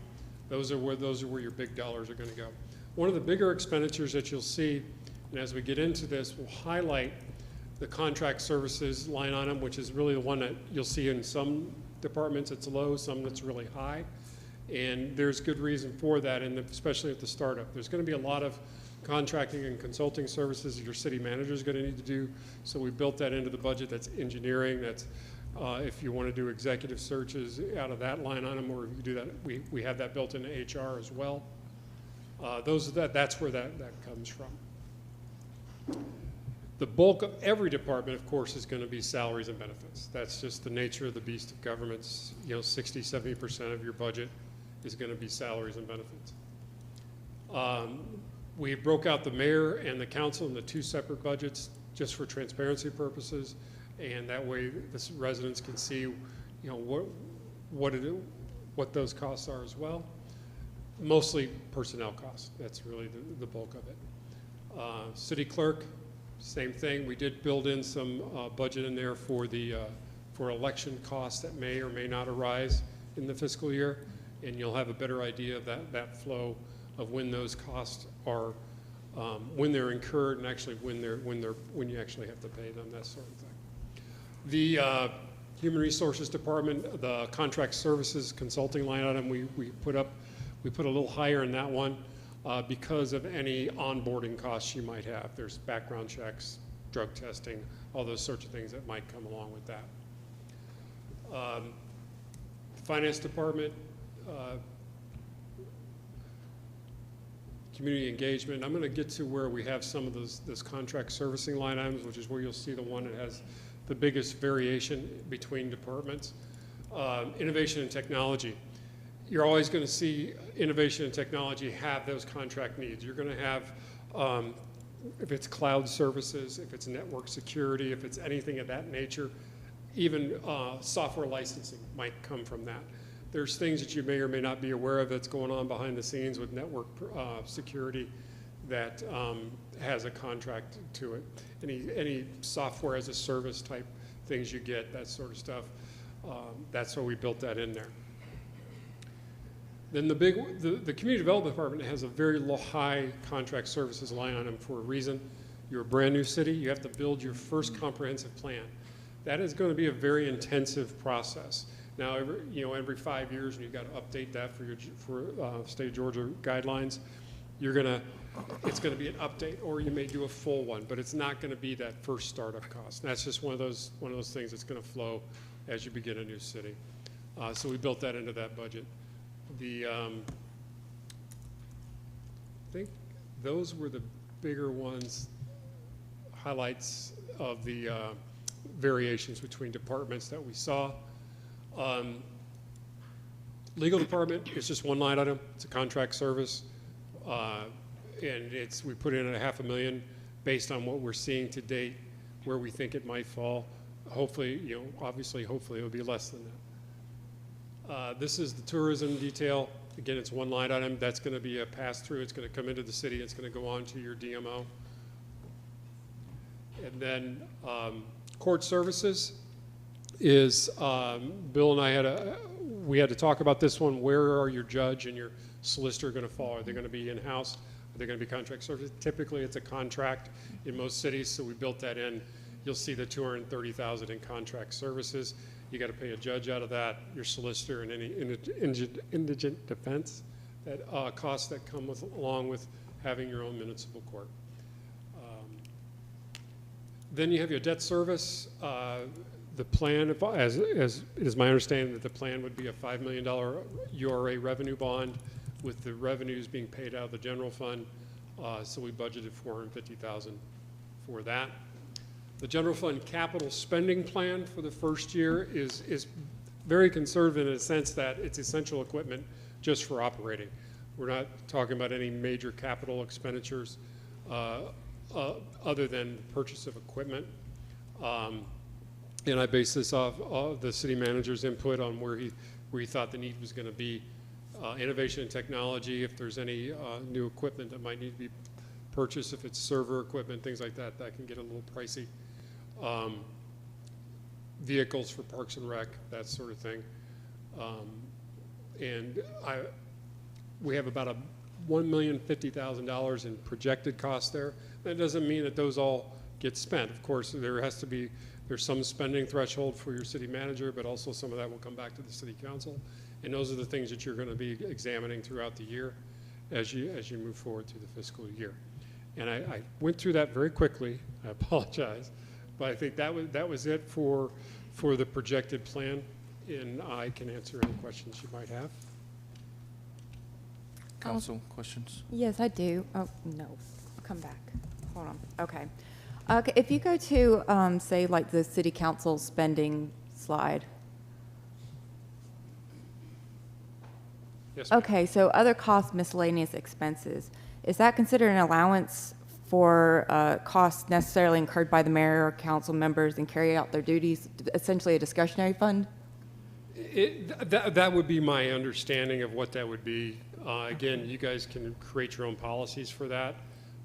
Those are where your big dollars are going to go. One of the bigger expenditures that you'll see, and as we get into this, we'll highlight the contract services line item, which is really the one that you'll see in some departments it's low, some that's really high. And there's good reason for that, and especially at the startup. There's going to be a lot of contracting and consulting services your city manager is going to need to do. So we built that into the budget. That's engineering. That's if you want to do executive searches out of that line item, or if you do that, we have that built into HR as well. That's where that comes from. The bulk of every department, of course, is going to be salaries and benefits. That's just the nature of the beast of governments. 60, 70% of your budget is going to be salaries and benefits. We broke out the mayor and the council into two separate budgets just for transparency purposes, and that way the residents can see, what those costs are as well. Mostly personnel costs. That's really the bulk of it. City clerk, same thing. We did build in some budget in there for for election costs that may or may not arise in the fiscal year, and you'll have a better idea of that flow of when those costs are, when they're incurred, and actually when you actually have to pay them, that sort of thing. The Human Resources Department, the contract services consulting line item, we put a little higher in that one because of any onboarding costs you might have. There's background checks, drug testing, all those sorts of things that might come along with that. Finance Department, community engagement. I'm going to get to where we have some of those contract servicing line items, which is where you'll see the one that has the biggest variation between departments. Innovation and technology. You're always going to see innovation and technology have those contract needs. You're going to have, if it's cloud services, if it's network security, if it's anything of that nature, even software licensing might come from that. There's things that you may or may not be aware of that's going on behind the scenes with network security that has a contract to it. Any software as a service type things you get, that sort of stuff, that's why we built that in there. Then the Community Development Department has a very high contract services line item for a reason. You're a brand new city, you have to build your first comprehensive plan. That is going to be a very intensive process. Now, every 5 years, and you've got to update that for state of Georgia guidelines. It's going to be an update, or you may do a full one, but it's not going to be that first startup cost. And that's just one of those things that's going to flow as you begin a new city. So we built that into that budget. I think those were the bigger ones, highlights of the variations between departments that we saw. Legal department is just one line item. It's a contract service. And we put in a $500,000 based on what we're seeing to date, where we think it might fall. Hopefully, obviously, hopefully it'll be less than that. This is the tourism detail. Again, it's one line item. That's going to be a pass-through. It's going to come into the city. It's going to go on to your DMO. And then court services is, Bill and I had to talk about this one. Where are your judge and your solicitor going to fall? Are they going to be in-house? Are they going to be contract services? Typically, it's a contract in most cities, so we built that in. You'll see the $230,000 in contract services. You got to pay a judge out of that, your solicitor, and any indigent defense costs that come along with having your own municipal court. Then you have your debt service. The plan, as it is my understanding, that the plan would be a $5 million URA revenue bond, with the revenues being paid out of the general fund. So we budgeted $450,000 for that. The general fund capital spending plan for the first year is very conservative in the sense that it's essential equipment just for operating. We're not talking about any major capital expenditures other than purchase of equipment. And I based this off the city manager's input on where he thought the need was going to be. Innovation and technology, if there's any new equipment that might need to be purchased, if it's server equipment, things like that, that can get a little pricey. Vehicles for Parks and Rec, that sort of thing. And we have about $1,050,000 in projected costs there. That doesn't mean that those all get spent. Of course, there's some spending threshold for your city manager, but also some of that will come back to the city council. And those are the things that you're going to be examining throughout the year as you move forward through the fiscal year. And I went through that very quickly. I apologize, but I think that was it for the projected plan. And I can answer any questions you might have. Council, questions? Yes, I do. Oh, no. I'll come back. Hold on. Okay. Okay, if you go to, say, like the city council spending slide. Yes, ma'am. Okay, so other costs, miscellaneous expenses. Is that considered an allowance for costs necessarily incurred by the mayor or council members in carrying out their duties, essentially a discretionary fund? That would be my understanding of what that would be. Again, you guys can create your own policies for that.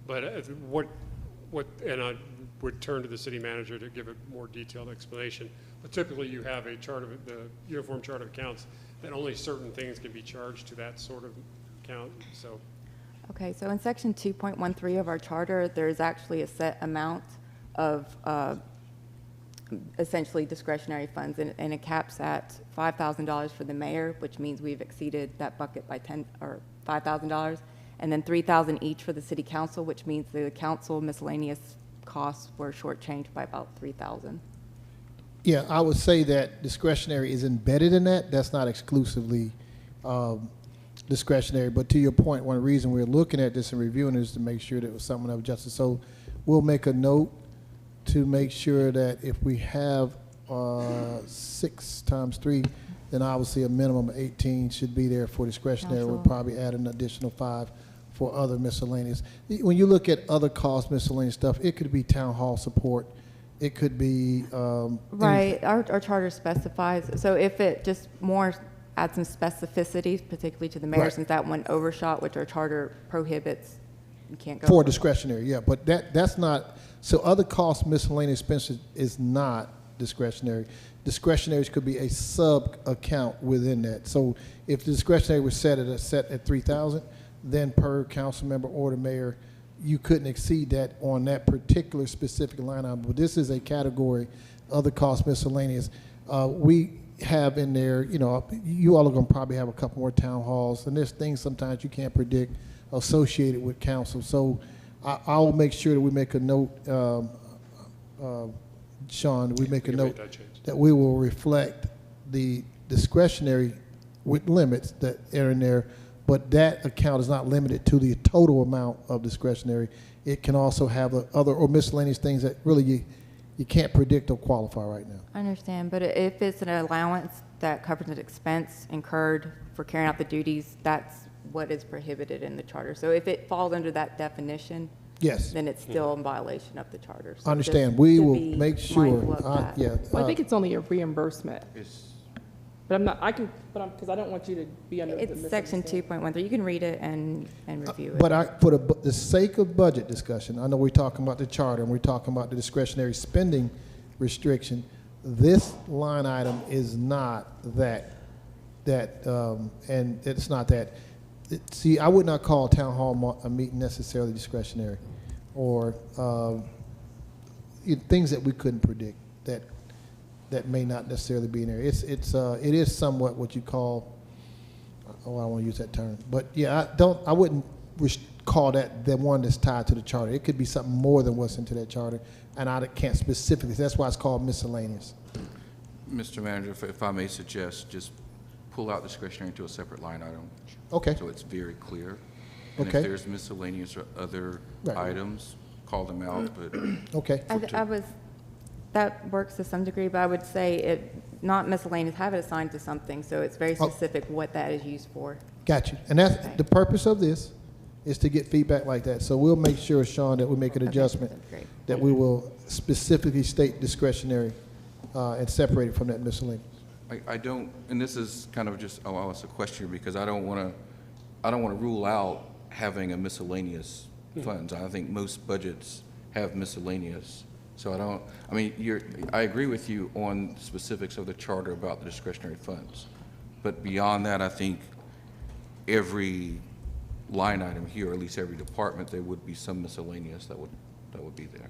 But and I would turn to the city manager to give a more detailed explanation. But typically, you have the uniform chart of accounts that only certain things can be charged to that sort of account. So. Okay, so in section 2.13 of our charter, there's actually a set amount of essentially discretionary funds, and it caps at $5,000 for the mayor, which means we've exceeded that bucket by $5,000, and then $3,000 each for the city council, which means the council miscellaneous costs were shortchanged by about 3,000. Yeah, I would say that discretionary is embedded in that. That's not exclusively discretionary. But to your point, one reason we're looking at this and reviewing it is to make sure that it was something of justice. So we'll make a note to make sure that if we have 6 times 3, then obviously a minimum of 18 should be there for discretionary. We'll probably add an additional 5 for other miscellaneous. When you look at other cost miscellaneous stuff, it could be town hall support. It could be Right, our charter specifies, so if it just more adds some specificity, particularly to the mayor, Right. since that one overshot, which our charter prohibits, you can't go. for over. discretionary, yeah, but that's not, so other cost miscellaneous expenses is not discretionary. Discretionaries could be a sub-account within that. So if the discretionary was set at 3,000, then per council member or the mayor, you couldn't exceed that on that particular specific line item. But this is a category, other cost miscellaneous. We have in there, you know, you all are going to probably have a couple more town halls, and there's things sometimes you can't predict associated with council. So I'll make sure that we make a note, Sean, we make a We can note make that change. that we will reflect the discretionary with limits that are in there, but that account is not limited to the total amount of discretionary. It can also have the other or miscellaneous things that really you can't predict or qualify right now. I understand, but if it's an allowance that covers an expense incurred for carrying out the duties, that's what is prohibited in the charter. So if it falls under that definition, Yes, then it's still in violation of the charter. So I understand. just We to will be make sure, mindful of that. yeah. Well, I think it's only a reimbursement, It's, but I'm not, I can, but I'm, because I don't want you to be under the It's section misunderstanding. 2.13. You can read it and review it. But for the sake of budget discussion, I know we're talking about the charter and we're talking about the discretionary spending restriction. This line item is not that, and it's not that. See, I would not call a town hall a meeting necessarily discretionary, or things that we couldn't predict that may not necessarily be in there. It is somewhat what you call, oh, I don't want to use that term, but yeah, I wouldn't call that the one that's tied to the charter. It could be something more than what's into that charter, and I can't specifically. That's why it's called miscellaneous. Mr. Manager, if I may suggest, just pull out discretionary to a separate line item. Okay. So it's very clear. And Okay. if there's miscellaneous or other Right. items, call them out, but Okay. That works to some degree, but I would say it, not miscellaneous, have it assigned to something, so it's very Oh. specific what that is used for. Got you. And that's the purpose of this, is to get feedback like that. So we'll make sure, Sean, that we make an Okay, adjustment, that's great. that we will specifically state discretionary and separate it from that miscellaneous. I don't, and this is kind of just, oh, it's a question because I don't want to rule out having a miscellaneous funds. I think most budgets have miscellaneous. So I agree with you on specifics of the charter about the discretionary funds. But beyond that, I think every line item here, or at least every department, there would be some miscellaneous that would be there.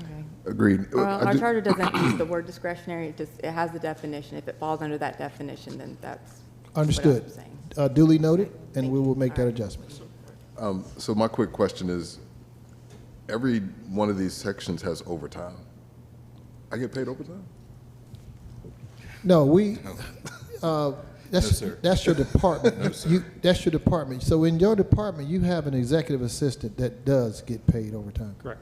Okay. Agreed. Well, I our do- charter doesn't use the word discretionary, it has the definition. If it falls under that definition, then that's what Understood. I'm saying. Duly noted, and Thank we you. will make that All right. adjustment. So my quick question is, every one of these sections has overtime. I get paid overtime? No, No, sir. that's your department. That's your department. So in your department, you have an executive assistant that does get paid overtime. Correct.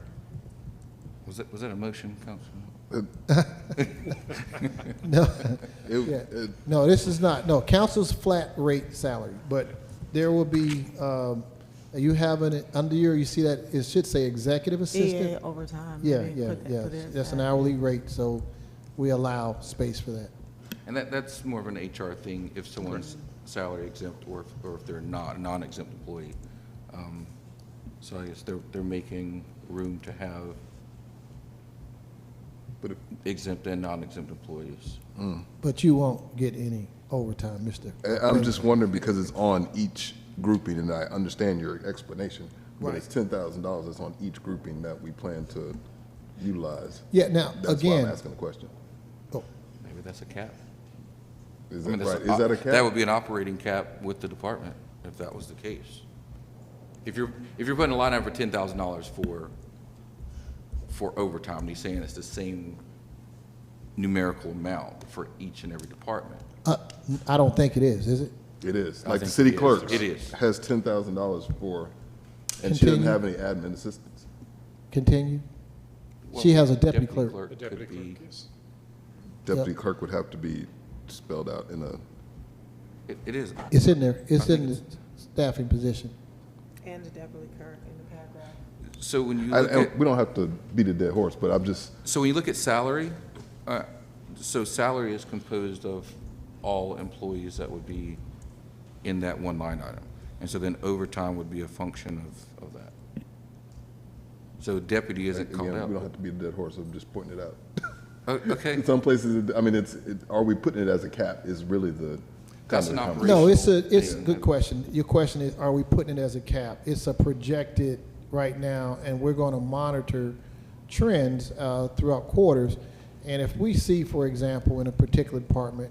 Was that a motion, Councilman? No, It- yeah. it- No, this is not, no, council's flat rate salary, but there will be, you have an, under you see that, it should say executive assistant? Yeah, overtime. Yeah, Maybe yeah, put that- yeah. put it That's an aside. hourly rate, so we allow space for that. And that's more of an HR thing if someone's salary exempt or if they're not a non-exempt employee. So I guess they're making room to have But if- exempt and non-exempt employees. But you won't get any overtime, Mr. I'm just wondering because it's on each grouping, and I understand your explanation, but it's $10,000 that's on each grouping that we plan to utilize. Yeah, now, That's why I'm again, asking the question. oh, Maybe that's a cap. Is I mean, that that's right? Is that a cap? That would be an operating cap with the department, if that was the case. If you're putting a line item for $10,000 for for overtime. And he's saying it's the same numerical amount for each and every department. I don't think it is it? It is. I Like the think city it is. clerk It is. has $10,000 for, and she doesn't Continue. have any admin assistants. Continue. She has a deputy The clerk. deputy could be, clerk, yes. Deputy clerk would have to be spelled out in a, it is. It's in there. It's I in the think staffing position. And the deputy clerk in the paragraph. So when you look and at, we don't have to beat a dead horse, but I'm just, so when you look at salary, so salary is composed of all employees that would be in that one line item. And so then overtime would be a function of that. So deputy isn't called again, out. we don't have to beat a dead horse, I'm just pointing it out. Okay, In some places, I mean, are we putting it as a cap is really the. That's kind an of the operation. No, it's a thing. good question. Your question is, are we putting it as a cap? It's a projected right now, and we're going to monitor trends throughout quarters. And if we see, for example, in a particular department,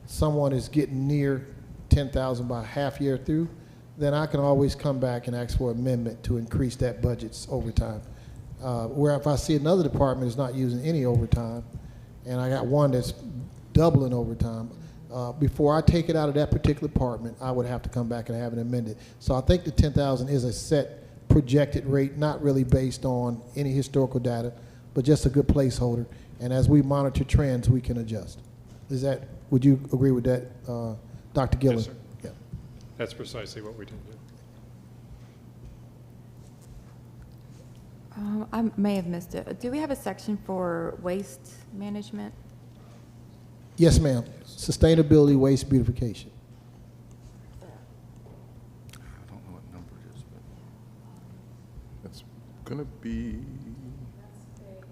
someone is getting near 10,000 by half year through, then I can always come back and ask for amendment to increase that budget's overtime. Where if I see another department is not using any overtime, and I got one that's doubling overtime, before I take it out of that particular department, I would have to come back and have it amended. So I think the 10,000 is a set projected rate, not really based on any historical data, but just a good placeholder. And as we monitor trends, we can adjust. Would you agree with that, Dr. Gillen? Yes, sir. Yeah. That's precisely what we did. Yeah. I may have missed it. Do we have a section for waste management? Yes, ma'am. Sustainability, waste, beautification. I don't know what number it is, but It's gonna be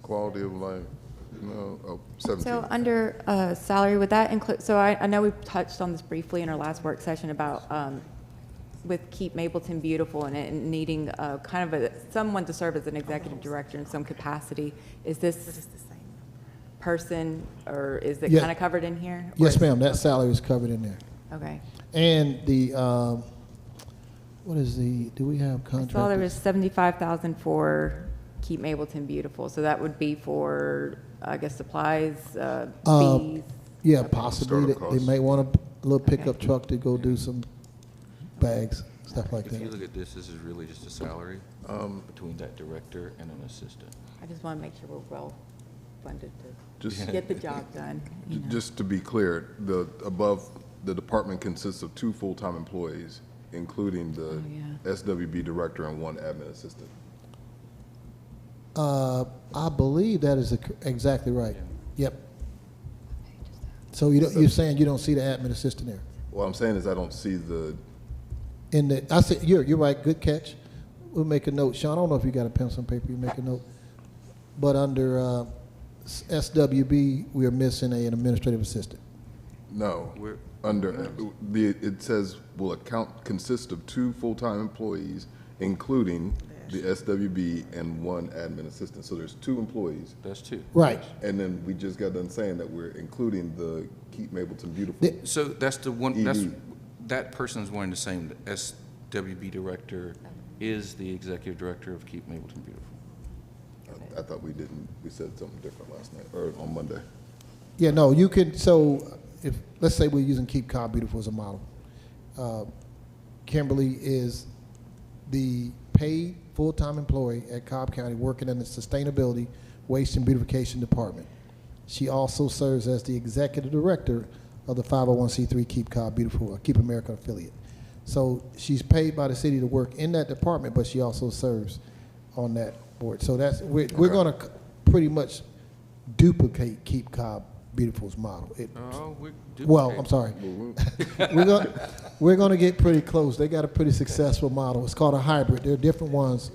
quality of life, no, 17. So under salary, would that include, so I know we touched on this briefly in our last work session about with Keep Mableton Beautiful and it needing kind of someone to serve as an executive director in some capacity. Is this person, or is it Yeah. kind of covered in here? Or Yes, is- ma'am. That salary is covered in there. Okay. And the, do we have I contractors? saw there was 75,000 for Keep Mableton Beautiful, so that would be for, I guess, supplies, fees. Yeah, possibly. Startup They costs. may want a little pickup Okay. truck to go do some bags, stuff like if you that. look at this is really just a salary between that director and an assistant. I just want to make sure we're well funded to Just- get the job done. you know. Just to be clear, the department consists of 2 full-time employees, including the Oh, yeah. SWB director and 1 admin assistant. I believe that is exactly right. Yep. So you're saying you don't see the admin assistant there? What I'm saying is I don't see I said, you're right, good catch. We'll make a note. Sean, I don't know if you got a pencil and paper, you make a note. But under SWB, we are missing an administrative assistant. no, We're- it says will account consist of 2 full-time employees, including the SWB and 1 admin assistant. So there's 2 employees. That's two. Right. And then we just got done saying that we're including the Keep Mableton Beautiful. So that's the one, ED. that person is one and the same. The SWB director is the executive director of Keep Mableton Beautiful. I thought we said something different last night, or on Monday. Yeah, no, you can, so if, let's say we're using Keep Cobb Beautiful as a model. Kimberly is the paid full-time employee at Cobb County working in the Sustainability, Waste and Beautification Department. She also serves as the executive director of the 501c3 Keep Cobb Beautiful, Keep America affiliate. So she's paid by the city to work in that department, but she also serves on that board. So we're going to pretty much duplicate Keep Cobb Beautiful's model. Oh, Well, I'm sorry. We're going to get pretty close. They got a pretty successful model. It's called a hybrid. There are different ones.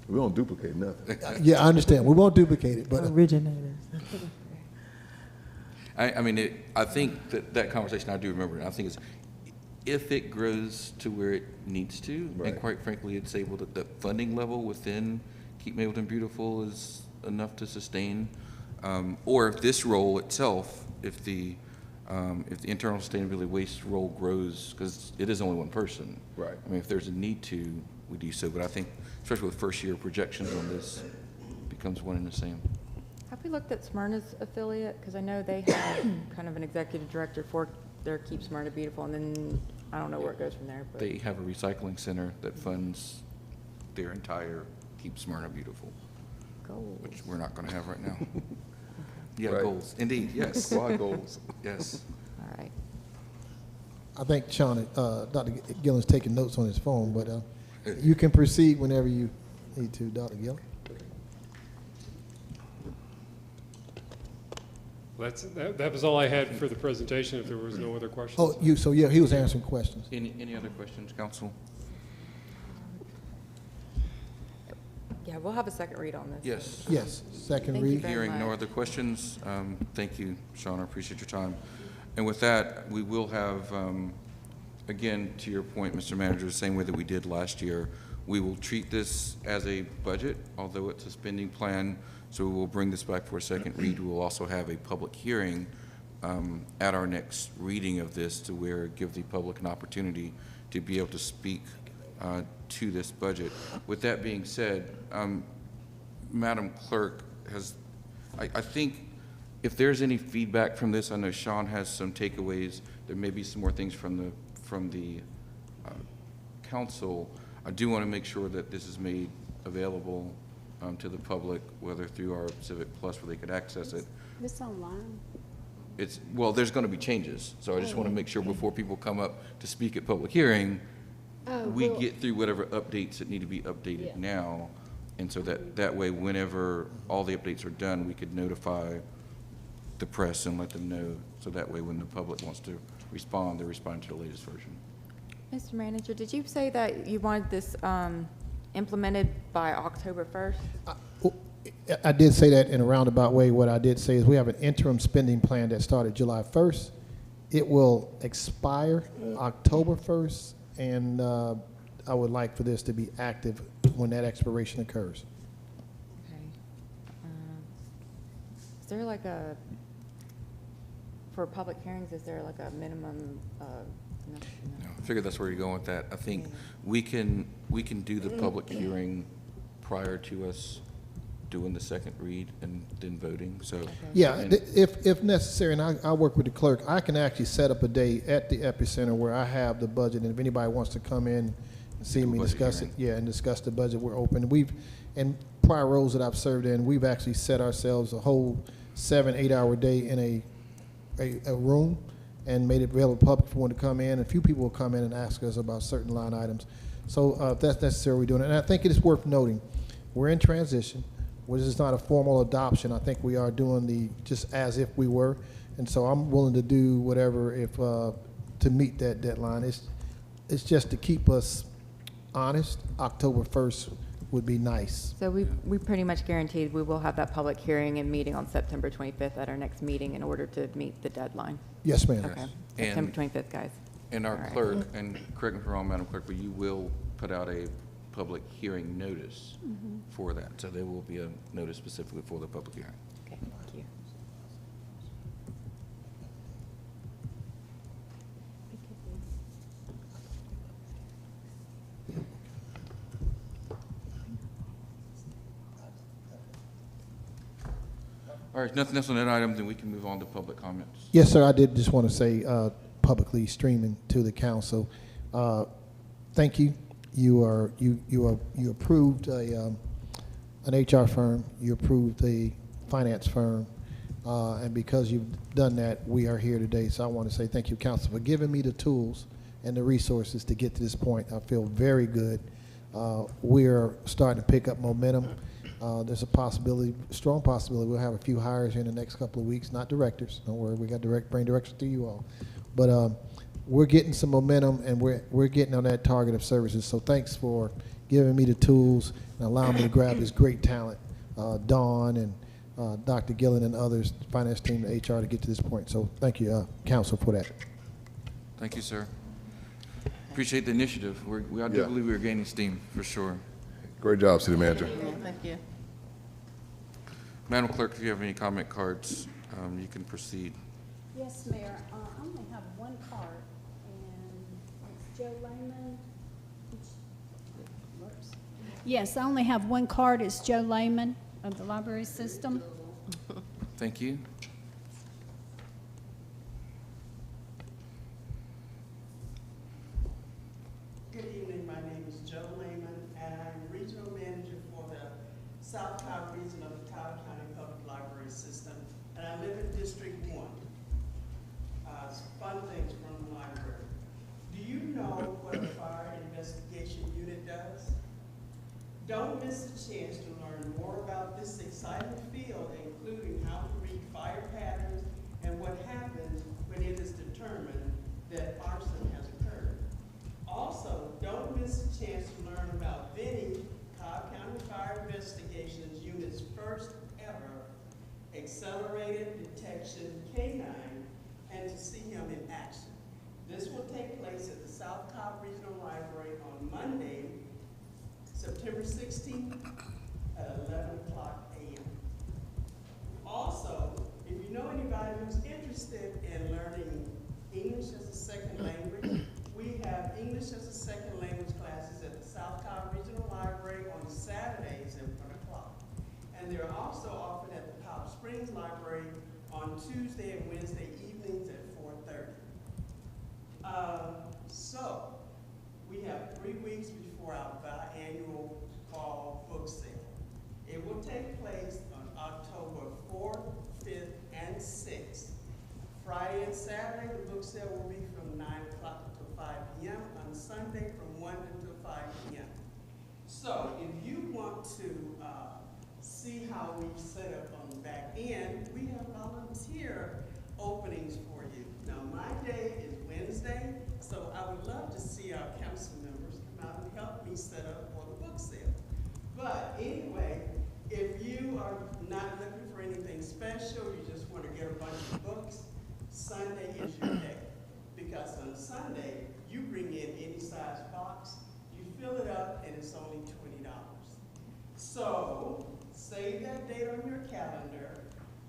We don't duplicate nothing. Yeah, I understand. We won't duplicate it, but Originators. I mean, I think that conversation, I do remember it. I think it's, if it grows to where it needs to, Right. and quite frankly, it's able to, the funding level within Keep Mableton Beautiful is enough to sustain, or if this role itself, if the internal sustainability waste role grows, because it is only one person. Right. I mean, if there's a need to we do so. But I think, especially with first-year projections on this, becomes one and the same. Have we looked at Smyrna's affiliate? Because I know they have kind of an executive director for their Keep Smyrna Beautiful, and then I don't know where it goes from there. But They have a recycling center that funds their entire Keep Smyrna Beautiful, goals. which we're not going to have right now. Yeah, Right. goals, indeed, yes. Squad goals. Yes. All right. I think Sean, Dr. Gillen's taking notes on his phone, but you can proceed whenever you need to, Dr. Gillen. That was all I had for the presentation, if there was no other questions. Oh, yeah, he was answering questions. Any other questions, council? Yeah, we'll have a second read on this. Yes. Yes, second Thank you read. very Hearing no much. other questions, thank you, Sean, I appreciate your time. And with that, we will have, again, to your point, Mr. Manager, the same way that we did last year, we will treat this as a budget, although it's a spending plan, so we will bring this back for a second read. We will also have a public hearing at our next reading of this to where give the public an opportunity to be able to speak to this budget. With that being said, Madam Clerk I think if there's any feedback from this, I know Sean has some takeaways. There may be some more things from the council. I do want to make sure that this is made available to the public, whether through our Civic Plus where they could access it. This online? Well, there's going to be changes, so I just want to make sure before people come up to speak at public hearing, we get through whatever updates that need to be updated now, and so that way, whenever all the updates are done, we could notify the press and let them know, so that way when the public wants to respond, they're responding to the latest version. Mr. Manager, did you say that you wanted this implemented by October 1st? I did say that in a roundabout way. What I did say is we have an interim spending plan that started July 1st. It will expire October 1st, and I would like for this to be active when that expiration occurs. Okay. Is there like for public hearings, is there like a minimum? No. I figured that's where you're going with that. I think we can do the public hearing prior to us doing the second read and then voting, so. Yeah, and- if necessary, and I work with the clerk, I can actually set up a day at the epicenter where I have the budget, and if anybody wants to come in and see Do a me budget discuss it, hearing. and discuss the budget, we're open. In prior roles that I've served in, we've actually set ourselves a whole 7-8 hour day in a room and made it available to the public for one to come in. A few people will come in and ask us about certain line items. So if that's necessary, we're doing it. And I think it is worth noting, we're in transition. This is not a formal adoption. I think we are doing just as if we were. And so I'm willing to do whatever to meet that deadline. It's just to keep us honest. October 1st would be nice. So we pretty much guaranteed we will have that public hearing and meeting on September 25th at our next meeting in order to meet the deadline. Yes, ma'am. Okay, And- September 25th, guys. And our All right. clerk, and correct me if I'm wrong, Madam Clerk, but you will put out a public hearing notice for that. So there will be a notice specifically for the public hearing. Okay, thank you. All right, nothing else on that item, then we can move on to public comments. Yes, sir. I did just want to say publicly streaming to the council. Thank you. You approved an HR firm. You approved a finance firm, and because you've done that, we are here today. So I want to say thank you, council, for giving me the tools and the resources to get to this point. I feel very good. We're starting to pick up momentum. There's a possibility, strong possibility, we'll have a few hires here in the next couple of weeks, not directors, don't worry, we got bring directors to you all. But we're getting some momentum, and we're getting on that target of services. So thanks for giving me the tools and allowing me to grab this great talent, Dawn and Dr. Gillen and others, finance team, the HR, to get to this point. So thank you, council, for that. Thank you, sir. Appreciate the initiative. I do Yeah. believe we're gaining steam, for sure. Great job, City Manager. Thank you. Madam Clerk, if you have any comment cards, you can proceed. Yes, Mayor. I only have one card, and it's Joe Lehman. Well, Yes, I only have one card. It's Joe Lehman of the library system. Thank you. Good evening, my name is Joe Lehman, and I'm Regional Manager for the South Cobb region of the Cobb County Public Library System, and I live in District 1. Fun things from the library. Do you know what a fire investigation unit does? Don't miss a chance to learn more about this exciting field, including how to read fire patterns and what happens when it is determined that arson has occurred. Also, don't miss a chance to learn about Vinnie, Cobb County Fire Investigations Unit's first ever accelerated detection K9, and to see him in action. This will take place at the South Cobb Regional Library on Monday, September 16th at 11 o'clock a.m. Also, if you know anybody who's interested in learning English as a second language, we have English as a second language classes at the South Cobb Regional Library on Saturdays at 1 o'clock. And they're also offered at the Cobb Springs Library on Tuesday and Wednesday evenings at 4:30. So, we have 3 weeks before our biannual fall book sale. It will take place on October 4th, 5th, and 6th. Friday and Saturday, the book sale will be from 9 o'clock until 5 p.m. On Sunday, from 1 until 5 p.m. So, if you want to see how we set up on the back end, we have volunteer openings for you. Now, my day is Wednesday, so I would love to see our council members come out and help me set up for the book sale. But anyway, if you are not looking for anything special, you just want to get a bunch of books, Sunday is your day. Because on Sunday, you bring in any size box, you fill it up, and it's only $20. So, save that date on your calendar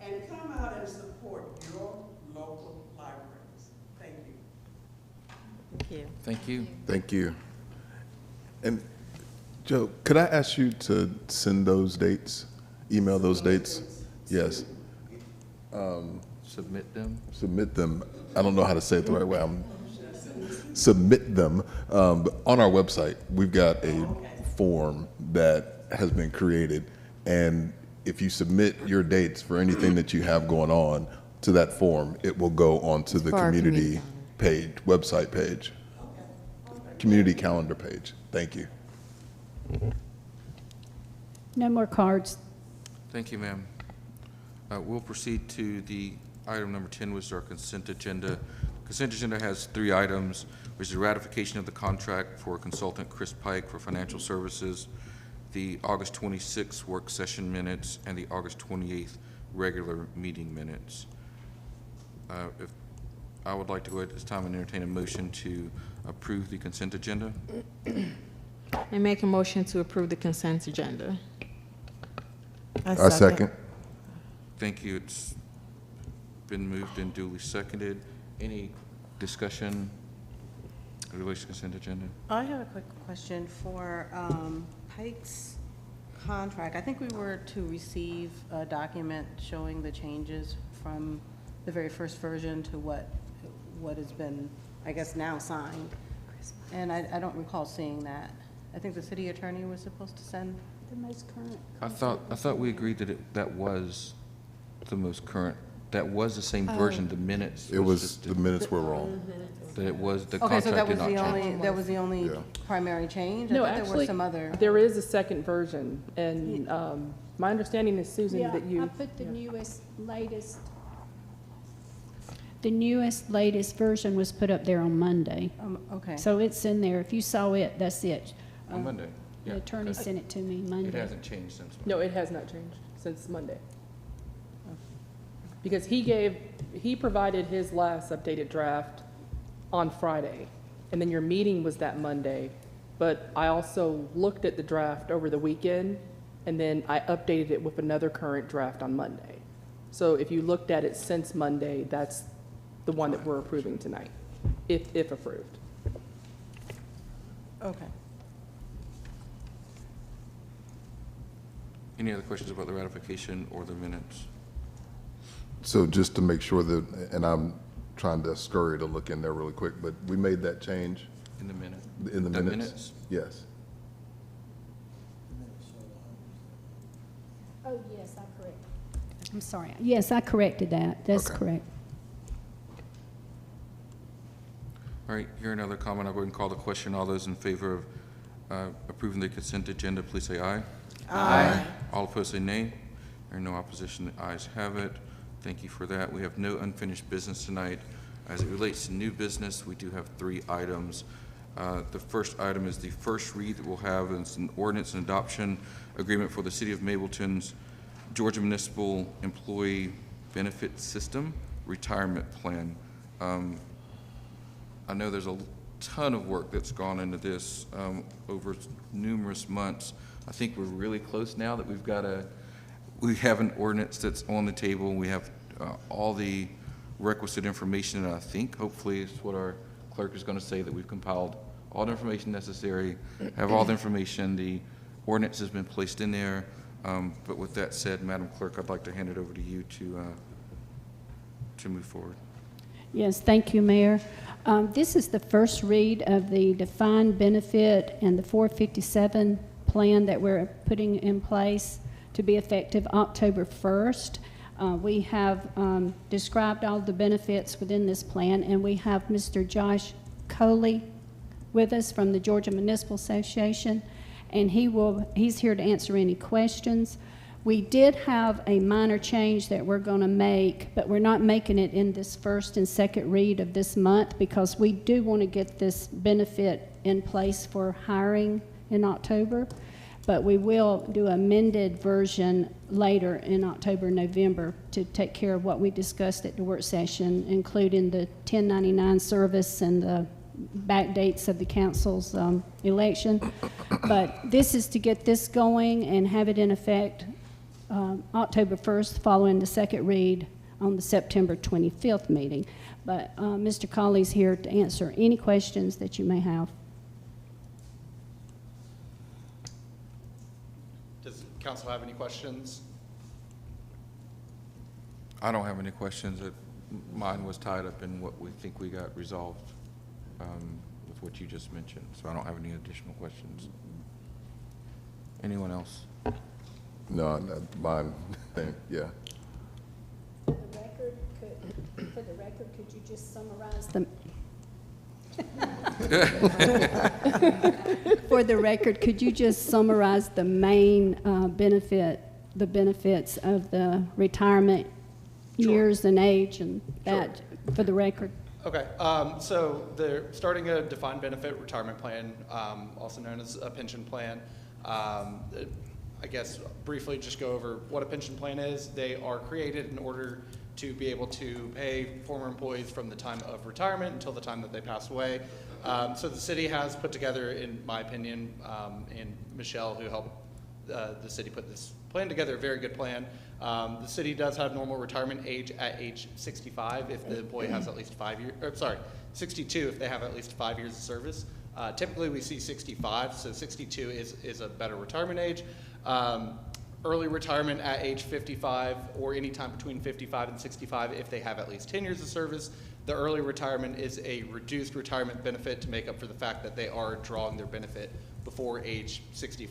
and come out and support your local libraries. Thank you. Thank you. Thank you. Thank you. And Joe, could I ask you to send those dates, email those dates? Yes. Submit them. Submit them. I don't know how to say it the right way. Submit them. But on our website, we've got a form that has been created, and if you submit your dates for anything that you have going on to that form, it will go onto the For our community page, website page, community calendar page. Thank you. No more cards. Thank you, ma'am. We'll proceed to the item number 10, which is our consent agenda. Consent agenda has 3 items, which is ratification of the contract for consultant Chris Pike for financial services, the August 26th work session minutes, and the August 28th regular meeting minutes. If I would like to go ahead at this time and entertain a motion to approve the consent agenda. I make a motion to approve the consent agenda. I second. Thank you. It's been moved and duly seconded. Any discussion in relation to consent agenda? I have a quick question for Pike's contract. I think we were to receive a document showing the changes from the very first version to what has been, I guess, now signed. And I don't recall seeing that. I think the city attorney was supposed to send. The most current. I thought we agreed that that was the most current. That was the same version. The minutes. It was, just the minutes were wrong. that it was the Okay, so contract that did was not the change. only, that was the only Yeah. primary change? No, I thought there were actually, some other. there is a second version, and my understanding is, Susan, Yeah, that you. I put the newest, latest version was put up there on Monday. Okay. So it's in there. If you saw it, that's it. On Monday. The Yeah. attorney Okay. sent it to me It Monday. hasn't changed since. No, it has not changed since Monday. Because he provided his last updated draft on Friday, and then your meeting was that Monday. But I also looked at the draft over the weekend, and then I updated it with another current draft on Monday. So if you looked at it since Monday, that's the one that we're approving tonight, if approved. Okay. Any other questions about the ratification or the minutes? So just to make sure that, and I'm trying to scurry to look in there really quick, but we made that change In the minute? in the The minutes? minutes? Yes. Oh, yes, I corrected. I'm sorry. Yes, I corrected that. That's Okay. correct. All right, here another comment. I'll go ahead and call the question. All those in favor of approving the consent agenda, please say aye. Aye. All opposed say nay. There are no opposition. The ayes have it. Thank you for that. We have no unfinished business tonight. As it relates to new business, we do have 3 items. The first item is the first read that we'll have. It's an ordinance and adoption agreement for the City of Mableton's Georgia Municipal Employee Benefit System Retirement Plan. I know there's a ton of work that's gone into this over numerous months. I think we're really close now that we have an ordinance that's on the table. We have all the requisite information, and I think hopefully it's what our clerk is going to say, that we've compiled all the information necessary, have all the information. The ordinance has been placed in there. But with that said, Madam Clerk, I'd like to hand it over to you to move forward. Yes, thank you, Mayor. This is the first read of the defined benefit and the 457 plan that we're putting in place to be effective October 1st. We have described all the benefits within this plan, and we have Mr. Josh Coley with us from the Georgia Municipal Association, and he's here to answer any questions. We did have a minor change that we're going to make, but we're not making it in this first and second read of this month because we do want to get this benefit in place for hiring in October. But we will do an amended version later in October, November to take care of what we discussed at the work session, including the 1099 service and the back dates of the council's election. But this is to get this going and have it in effect October 1st, following the second read on the September 25th meeting. But Mr. Colley's here to answer any questions that you may have. Does council have any questions? I don't have any questions. Mine was tied up in what we think we got resolved with what you just mentioned, so I don't have any additional questions. Anyone else? No, mine, yeah. For the record, could you just summarize the... For the record, could you just summarize the main benefits of the retirement years and age and that for the record? Okay, so they're starting a defined benefit retirement plan, also known as a pension plan. I guess briefly just go over what a pension plan is. They are created in order to be able to pay former employees from the time of retirement until the time that they pass away. So the city has put together, in my opinion, and Michelle, who helped the city put this plan together, a very good plan. The city does have normal retirement age at age 65 if the employee has at least 5 years, or sorry, 62 if they have at least 5 years of service. Typically we see 65, so 62 is a better retirement age. Early retirement at age 55 or any time between 55 and 65 if they have at least 10 years of service. The early retirement is a reduced retirement benefit to make up for the fact that they are drawing their benefit before age 62.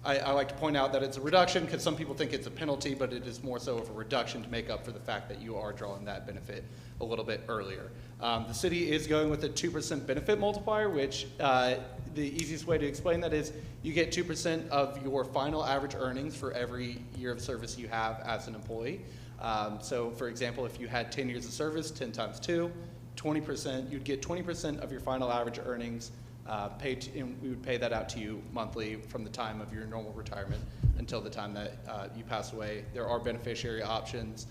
I like to point out that it's a reduction because some people think it's a penalty, but it is more so of a reduction to make up for the fact that you are drawing that benefit a little bit earlier. The city is going with a 2% benefit multiplier, which the easiest way to explain that is you get 2% of your final average earnings for every year of service you have as an employee. So for example, if you had 10 years of service, 10 times 2, 20%, you'd get 20% of your final average earnings paid, and we would pay that out to you monthly from the time of your normal retirement until the time that you pass away. There are beneficiary options.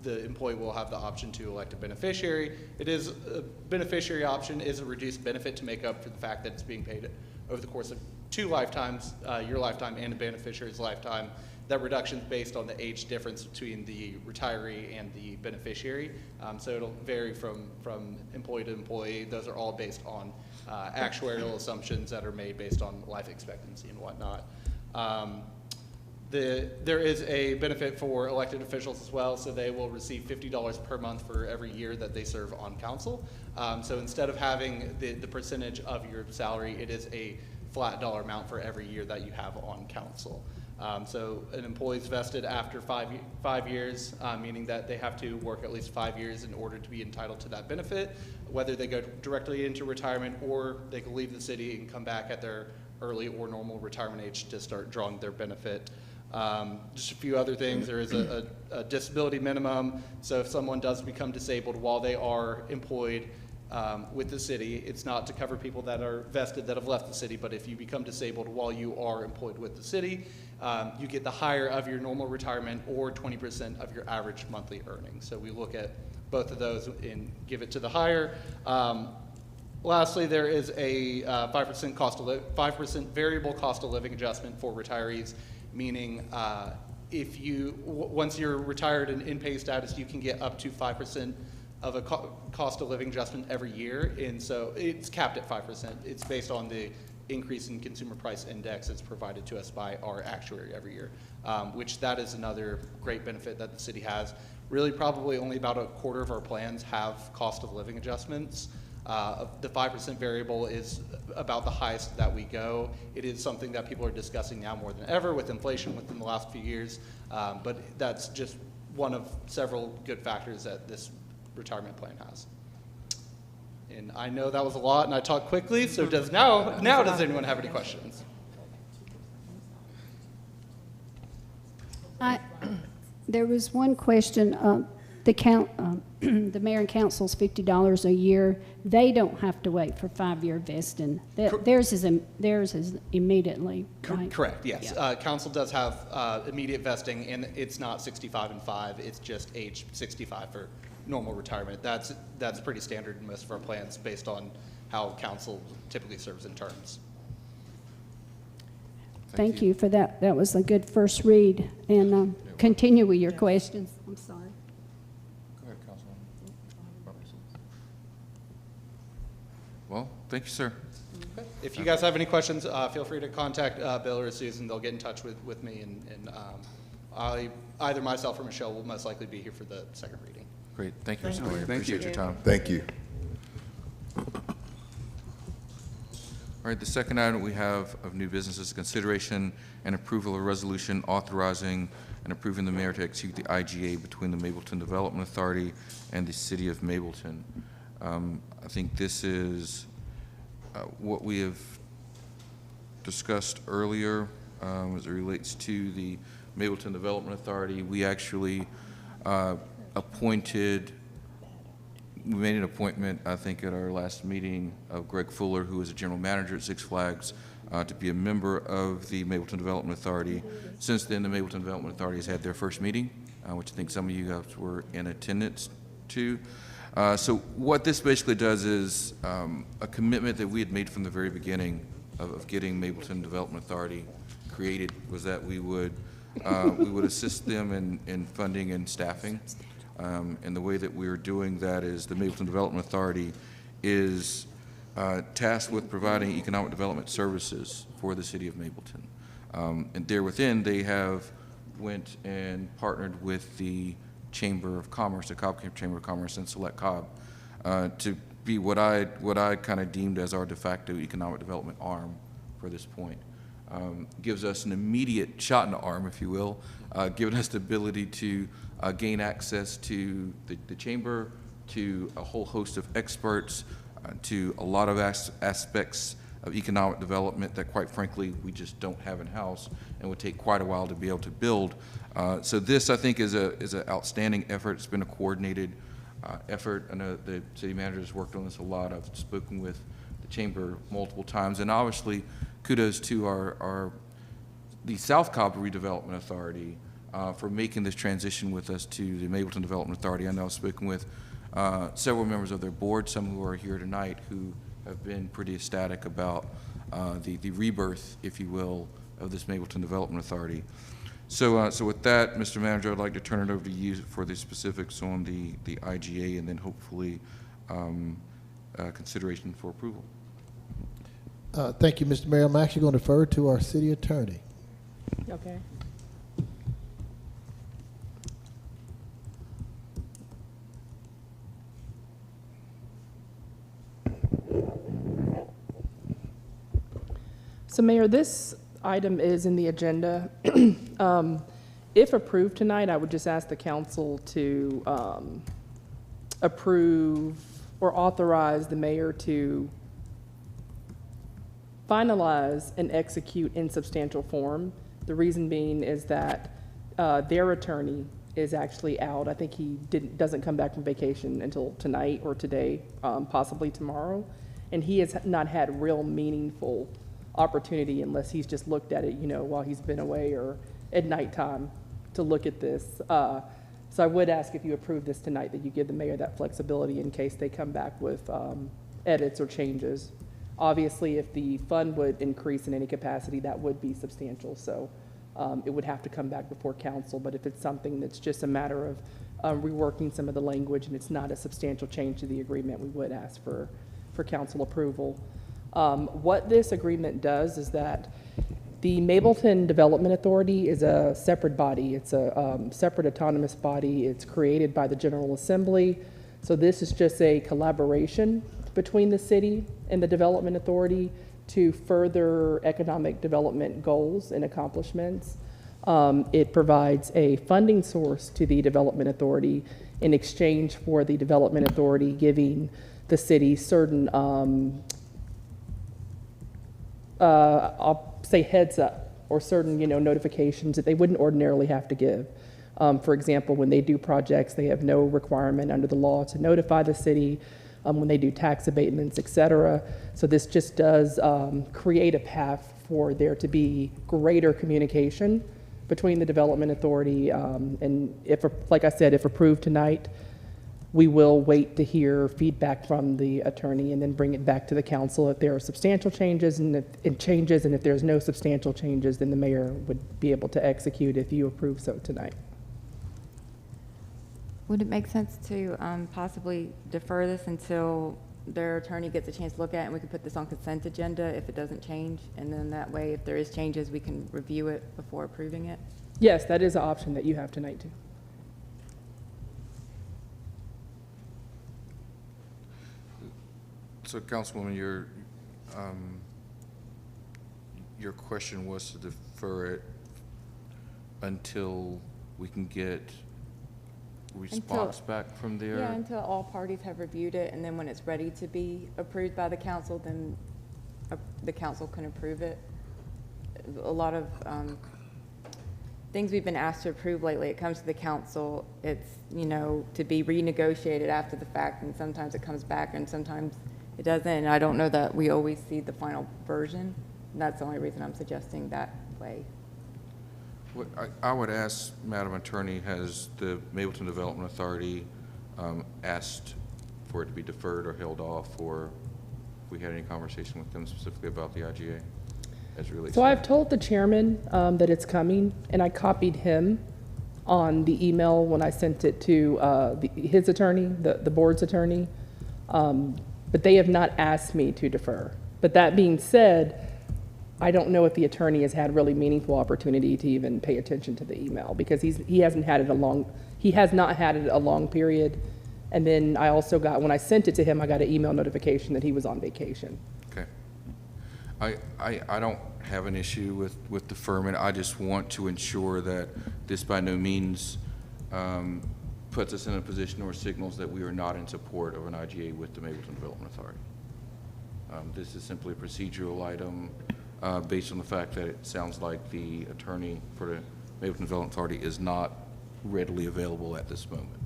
The employee will have the option to elect a beneficiary. It is a beneficiary option is a reduced benefit to make up for the fact that it's being paid over the course of 2 lifetimes, your lifetime and a beneficiary's lifetime. that reduction is based on the age difference between the retiree and the beneficiary. So it'll vary from employee to employee. Those are all based on actuarial assumptions that are made based on life expectancy and whatnot. There is a benefit for elected officials as well, so they will receive $50 per month for every year that they serve on council. So instead of having the percentage of your salary, it is a flat dollar amount for every year that you have on council. So an employee is vested after 5 years, meaning that they have to work at least 5 years in order to be entitled to that benefit, whether they go directly into retirement or they can leave the city and come back at their early or normal retirement age to start drawing their benefit. Just a few other things. There is a disability minimum. So if someone does become disabled while they are employed with the city, it's not to cover people that are vested that have left the city, but if you become disabled while you are employed with the city, you get the higher of your normal retirement or 20% of your average monthly earnings. So we look at both of those and give it to the higher. Lastly, there is a 5% variable cost of living adjustment for retirees, meaning if you, once you're retired and in pay status, you can get up to 5% of a cost of living adjustment every year. And so it's capped at 5%. It's based on the increase in consumer price index that's provided to us by our actuary every year, which that is another great benefit that the city has. Really, probably only about a quarter of our plans have cost of living adjustments. The 5% variable is about the highest that we go. It is something that people are discussing now more than ever with inflation within the last few years, but that's just one of several good factors that this retirement plan has. And I know that was a lot and I talked quickly, so does anyone have any questions? There was one question. The mayor and council's $50 a year. They don't have to wait for 5-year vesting. Theirs is immediately, right? Correct, yes. Yeah. Council does have immediate vesting, and it's not 65 and 5. It's just age 65 for normal retirement. That's pretty standard in most of our plans based on how council typically serves in terms. Thank you for that. That was a good first read. And continue with your questions. I'm sorry. Go ahead, Councilman. Well, thank you, sir. Okay. If you guys have any questions, feel free to contact Bill or Susan. They'll get in touch with me, and either myself or Michelle will most likely be here for the second reading. Great. Thank you, Mr. Mayor. Appreciate your time. Thank you. All right, the second item we have of new business is consideration and approval of a resolution authorizing and approving the mayor to execute the IGA between the Mableton Development Authority and the City of Mableton. I think this is what we have discussed earlier as it relates to the Mableton Development Authority. We actually we made an appointment, I think, at our last meeting of Greg Fuller, who is a general manager at Six Flags, to be a member of the Mableton Development Authority. Since then, the Mableton Development Authority has had their first meeting, which I think some of you guys were in attendance to. So what this basically does is a commitment that we had made from the very beginning of getting Mableton Development Authority created was that we would assist them in funding and staffing. And the way that we're doing that is the Mableton Development Authority is tasked with providing economic development services for the city of Mableton. And there within, they have went and partnered with the Chamber of Commerce, the Cobb Chamber of Commerce and Select Cobb, to be what I kind of deemed as our de facto economic development arm for this point. Gives us an immediate shot in the arm, if you will, giving us the ability to gain access to the chamber, to a whole host of experts, to a lot of aspects of economic development that, quite frankly, we just don't have in-house and would take quite a while to be able to build. So this, I think, is an outstanding effort. It's been a coordinated effort. I know the city manager has worked on this a lot. I've spoken with the chamber multiple times, and obviously, kudos to the South Cobb Redevelopment Authority for making this transition with us to the Mableton Development Authority. I know I've spoken with several members of their board, some who are here tonight, who have been pretty ecstatic about the rebirth, if you will, of this Mableton Development Authority. So with that, Mr. Manager, I'd like to turn it over to you for the specifics on the IGA and then hopefully consideration for approval. Thank you, Mr. Mayor. I'm actually going to defer to our city attorney. Okay. So Mayor, this item is in the agenda. If approved tonight, I would just ask the council to approve or authorize the mayor to finalize and execute in substantial form. The reason being is that their attorney is actually out. I think he doesn't come back from vacation until tonight or today, possibly tomorrow. And he has not had real meaningful opportunity unless he's just looked at it, while he's been away or at nighttime to look at this. So I would ask if you approve this tonight that you give the mayor that flexibility in case they come back with edits or changes. Obviously, if the fund would increase in any capacity, that would be substantial. So it would have to come back before council. But if it's something that's just a matter of reworking some of the language and it's not a substantial change to the agreement, we would ask for council approval. What this agreement does is that the Mableton Development Authority is a separate body. It's a separate autonomous body. It's created by the General Assembly. So this is just a collaboration between the city and the Development Authority to further economic development goals and accomplishments. It provides a funding source to the Development Authority in exchange for the Development Authority giving the city certain I'll say heads up or certain, notifications that they wouldn't ordinarily have to give. For example, when they do projects, they have no requirement under the law to notify the city when they do tax abatements, et cetera. So this just does create a path for there to be greater communication between the Development Authority and like I said, if approved tonight, we will wait to hear feedback from the attorney and then bring it back to the council if there are substantial changes and if there's no substantial changes, then the mayor would be able to execute if you approve so tonight. Would it make sense to possibly defer this until their attorney gets a chance to look at it and we can put this on consent agenda if it doesn't change? And then that way, if there is changes, we can review it before approving it? Yes, that is an option that you have tonight too. So, Councilwoman, your question was to defer it until we can get response back from there? Yeah, until all parties have reviewed it, and then when it's ready to be approved by the council, then the council can approve it. A lot of things we've been asked to approve lately, it comes to the council, it's, to be renegotiated after the fact, and sometimes it comes back and sometimes it doesn't, and I don't know that we always see the final version. That's the only reason I'm suggesting that way. I would ask, Madam Attorney, has the Mableton Development Authority asked for it to be deferred or held off, or if we had any conversation with them specifically about the IGA as it relates? So I've told the chairman that it's coming, and I copied him on the email when I sent it to his attorney, the board's attorney, but they have not asked me to defer. But that being said, I don't know if the attorney has had really meaningful opportunity to even pay attention to the email because he has not had it a long period. And then I also got, when I sent it to him, I got an email notification that he was on vacation. Okay. I don't have an issue with deferment. I just want to ensure that this by no means puts us in a position or signals that we are not in support of an IGA with the Mableton Development Authority. This is simply a procedural item based on the fact that it sounds like the attorney for the Mableton Development Authority is not readily available at this moment.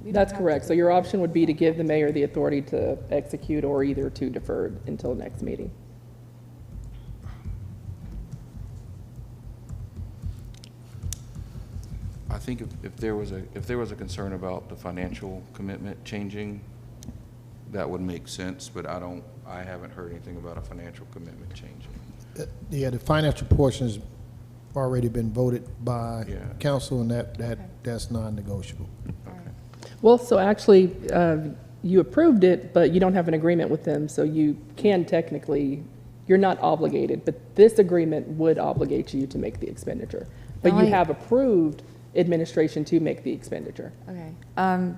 That's correct. So your option would be to give the mayor the authority to execute or either to defer until next meeting. I think if there was a concern about the financial commitment changing, that would make sense, but I haven't heard anything about a financial commitment changing. Yeah, the financial portion is already been voted by Yeah. council, and that's non-negotiable. Well, so actually, you approved it, but you don't have an agreement with them, so you can technically, you're not obligated, but this agreement would obligate you to make the expenditure. But you Only- have approved administration to make the expenditure. Okay.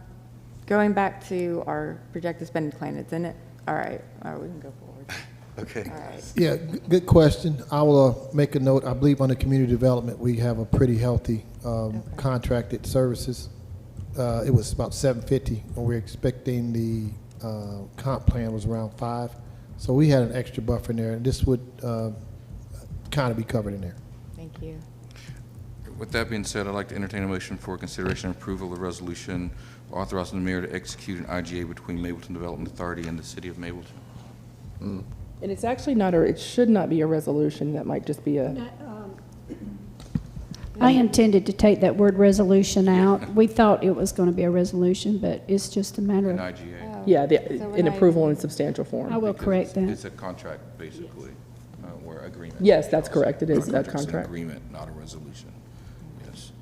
Going back to our projected spending plan, it's in it? All right, we can go forward. Okay. All right. Yeah, good question. I will make a note. I believe under community development, we have a pretty healthy contracted services. It was about 750, and we're expecting the comp plan was around 5. So we had an extra buffer in there, and this would kind of be covered in there. Thank you. With that being said, I'd like to entertain a motion for consideration and approval of a resolution authorizing the mayor to execute an IGA between Mableton Development Authority and the city of Mableton. And it's actually not, it should not be a resolution, that might just be a, I intended to take that word resolution out. We thought it was going to be a resolution, but it's just a matter An of, IGA. yeah, So an when approval in substantial I form. will Because correct it's- that. It's a contract, basically, or agreement. Yes, that's correct, it is a It's an contract. agreement, not a resolution, yes.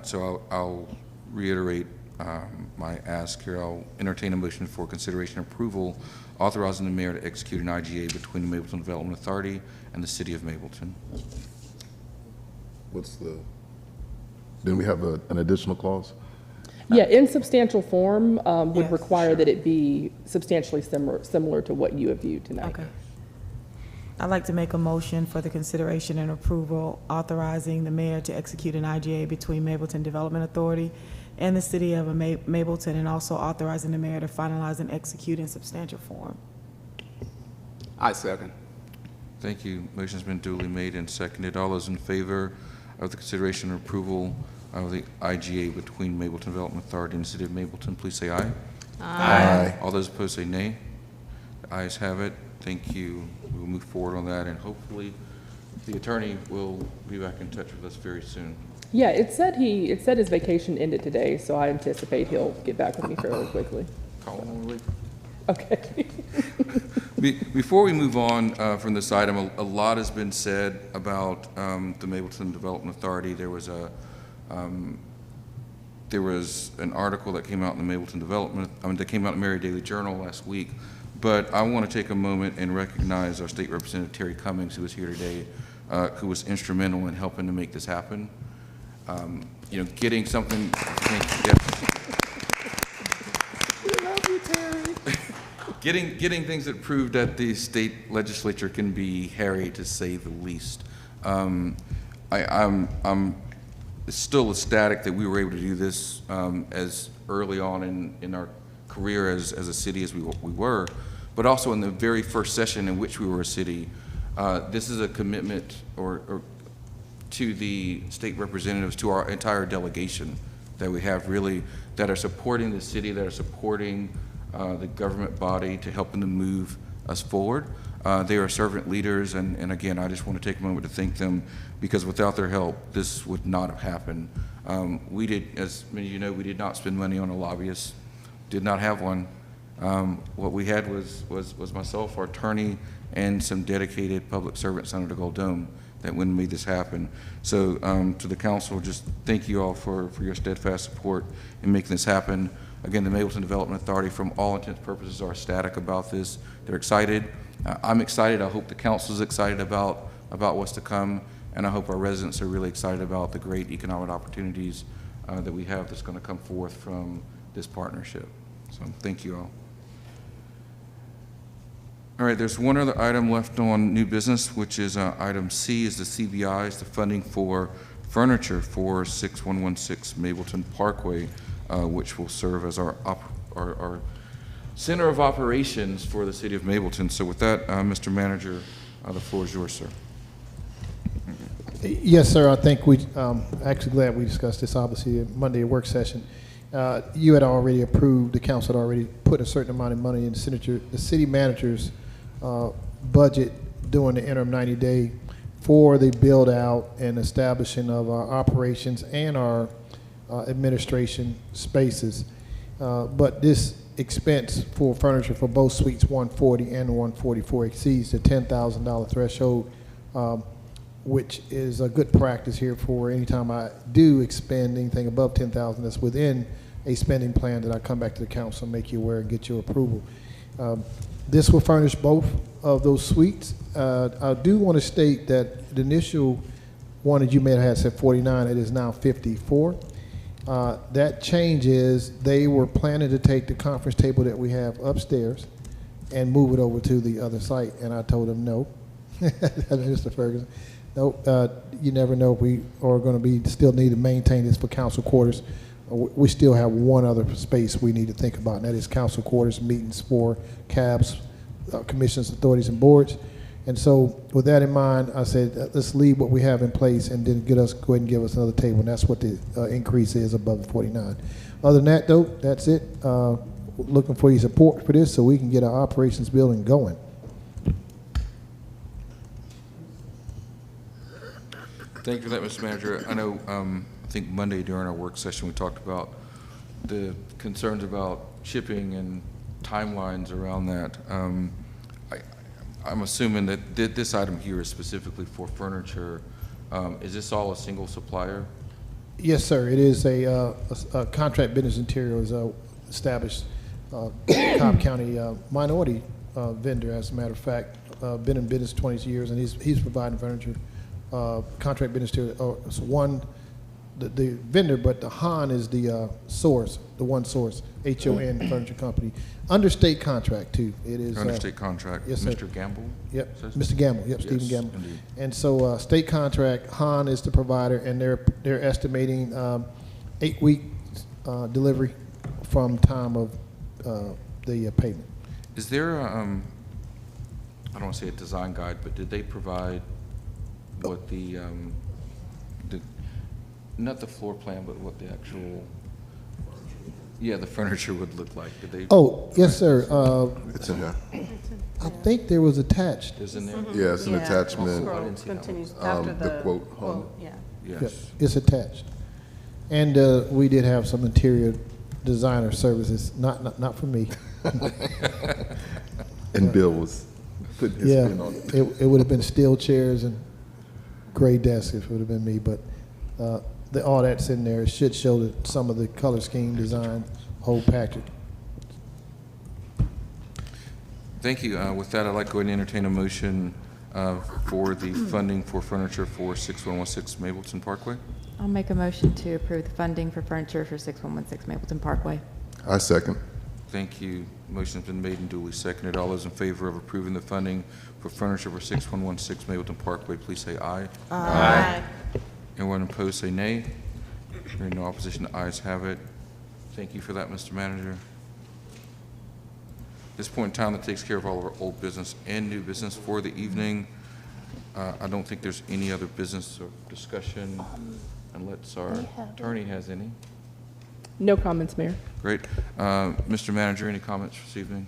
So I'll reiterate my ask here. I'll entertain a motion for consideration and approval authorizing the mayor to execute an IGA between the Mableton Development Authority and the city of Mableton. Then we have an additional clause? Yeah, in substantial form would Yes, require that it be substantially similar to what you have viewed tonight. Okay. I'd like to make a motion for the consideration and approval authorizing the mayor to execute an IGA between Mableton Development Authority and the city of Mableton, and also authorizing the mayor to finalize and execute in substantial form. I second. Thank you. Motion's been duly made and seconded. All those in favor of the consideration and approval of the IGA between Mableton Development Authority and the city of Mableton, please say aye. Aye. All those opposed say nay. The ayes have it. Thank you. We will move forward on that, and hopefully the attorney will be back in touch with us very soon. Yeah, it said his vacation ended today, so I anticipate he'll get back with me fairly quickly. Call him on the way. Okay. Before we move on from this item, a lot has been said about the Mableton Development Authority. There was an article that came out in the Mableton Development, that came out in the Mary Daily Journal last week. But I want to take a moment and recognize our State Representative Terry Cummings, who was here today, who was instrumental in helping to make this happen. Getting something. Getting things that prove that the state legislature can be hairy, to say the least. I'm still ecstatic that we were able to do this as early on in our career as a city as we were, but also in the very first session in which we were a city. This is a commitment or to the state representatives, to our entire delegation that we have, really, that are supporting the city, that are supporting the government body to helping them move us forward. They are servant leaders, and again, I just want to take a moment to thank them, because without their help, this would not have happened. We did, as many of you know, we did not spend money on a lobbyist, did not have one. What we had was myself, our attorney, and some dedicated public servants under the Gold Dome that wouldn't made this happen. So to the council, just thank you all for your steadfast support in making this happen. Again, the Mableton Development Authority, from all intents and purposes, are ecstatic about this. They're excited. I'm excited. I hope the council is excited about what's to come, and I hope our residents are really excited about the great economic opportunities that we have that's going to come forth from this partnership. So thank you all. All right, there's one other item left on new business, which is item C, is the CBI's, the funding for furniture for 6116 Mableton Parkway, which will serve as our center of operations for the city of Mableton. So with that, Mr. Manager, the floor is yours, sir. Yes, sir. I think we actually glad we discussed this, obviously, at Monday work session. You had already approved, the council had already put a certain amount of money in the city manager's budget during the interim 90-day for the build out and establishing of our operations and our administration spaces. But this expense for furniture for both suites 140 and 144 exceeds the $10,000 threshold. which is a good practice here for anytime I do expend anything above 10,000 that's within a spending plan, that I come back to the council and make you aware and get your approval. This will furnish both of those suites. I do want to state that the initial one that you may have had said 49, it is now 54. That change is they were planning to take the conference table that we have upstairs and move it over to the other site, and I told them no. Mr. Ferguson, no, you never know if we are going to be still need to maintain this for council quarters. We still have one other space we need to think about, and that is council quarters, meetings for cabs, commissions, authorities, and boards. And so with that in mind, I said, let's leave what we have in place and then go ahead and give us another table. And that's what the increase is above the 49. Other than that, though, that's it. Looking for your support for this so we can get our operations building going. Thank you for that, Mr. Manager. I know, I think Monday during our work session, we talked about the concerns about shipping and timelines around that. I'm assuming that this item here is specifically for furniture. Is this all a single supplier? Yes, sir. It is a contract business interiors established Cobb County minority vendor, as a matter of fact. Been in business 20 years, and he's providing furniture. Contract business interior. It's one, the vendor, but the HON is the source, the one source, HON furniture company. Under state contract, too. It is. Under state contract. Yes, sir. Mr. Gamble? Yep, says? Mr. Gamble, yep, Stephen Yes, Gamble. indeed. And so state contract, HON is the provider, and they're estimating 8-week delivery from time of the payment. Is there a, I don't want to say a design guide, but did they provide what the not the floor plan, but what the actual, yeah, the furniture would look like? Did they? Oh, yes, sir. It's in there. I think there was attached. Is in there? Yeah, it's an Yeah. attachment. Scroll didn't see that one. continues after The quote, home. Yeah. Yep, Yes. it's attached. And we did have some interior designer services, not for me. And Bill was putting his Yeah, spin on it. it would have been steel chairs and gray desks if it would have been me, but all that's in there. It should show some of the color scheme, design, whole package. Thank you. With that, I'd like to go ahead and entertain a motion for the funding for furniture for 6116 Mableton Parkway. I'll make a motion to approve the funding for furniture for 6116 Mableton Parkway. I second. Thank you. Motion's been made and duly seconded. All those in favor of approving the funding for furniture for 6116 Mableton Parkway, please say aye. Aye. Anyone opposed, say nay. Hearing no opposition, the ayes have it. Thank you for that, Mr. Manager. At this point in time, that takes care of all of our old business and new business for the evening. I don't think there's any other business or discussion unless our attorney has any. No comments, Mayor. Great. Mr. Manager, any comments this evening?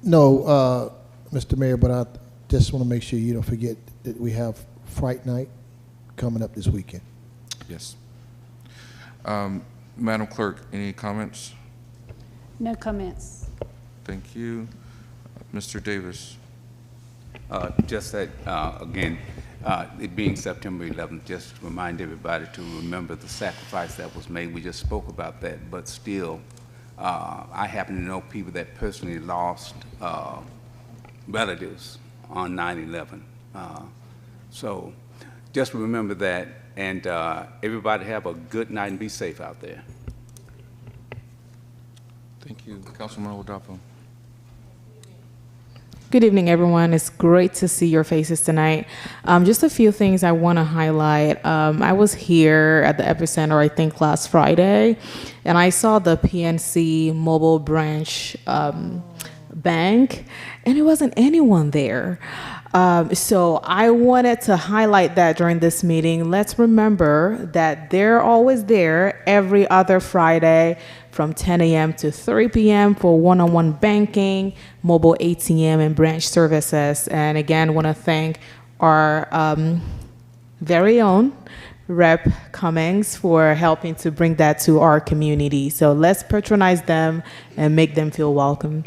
No, Mr. Mayor, but I just want to make sure you don't forget that we have Fright Night coming up this weekend. Yes. Madam Clerk, any comments? No comments. Thank you. Mr. Davis. Just that, again, it being September 11th, just remind everybody to remember the sacrifice that was made. We just spoke about that, but still, I happen to know people that personally lost relatives on 9/11. So just remember that, and everybody have a good night and be safe out there. Thank you. Councilman Oladapo. Good evening, everyone. It's great to see your faces tonight. Just a few things I want to highlight. I was here at the Epicenter, I think, last Friday, and I saw the PNC mobile branch bank, and there wasn't anyone there. So I wanted to highlight that during this meeting. Let's remember that they're always there every other Friday from 10 a.m. to 3 p.m. for one-on-one banking, mobile ATM, and branch services. And again, want to thank our very own Rep Cummings for helping to bring that to our community. So let's patronize them and make them feel welcome.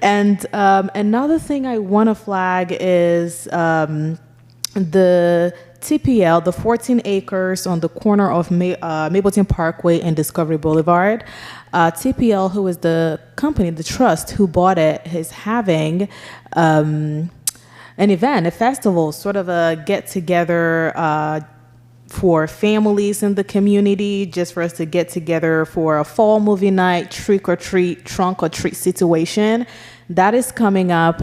And another thing I want to flag is the TPL, the 14 acres on the corner of Mableton Parkway and Discovery Boulevard. TPL, who is the company, the trust who bought it, is having an event, a festival, sort of a get-together for families in the community, just for us to get together for a fall movie night, trick or treat, trunk or treat situation. That is coming up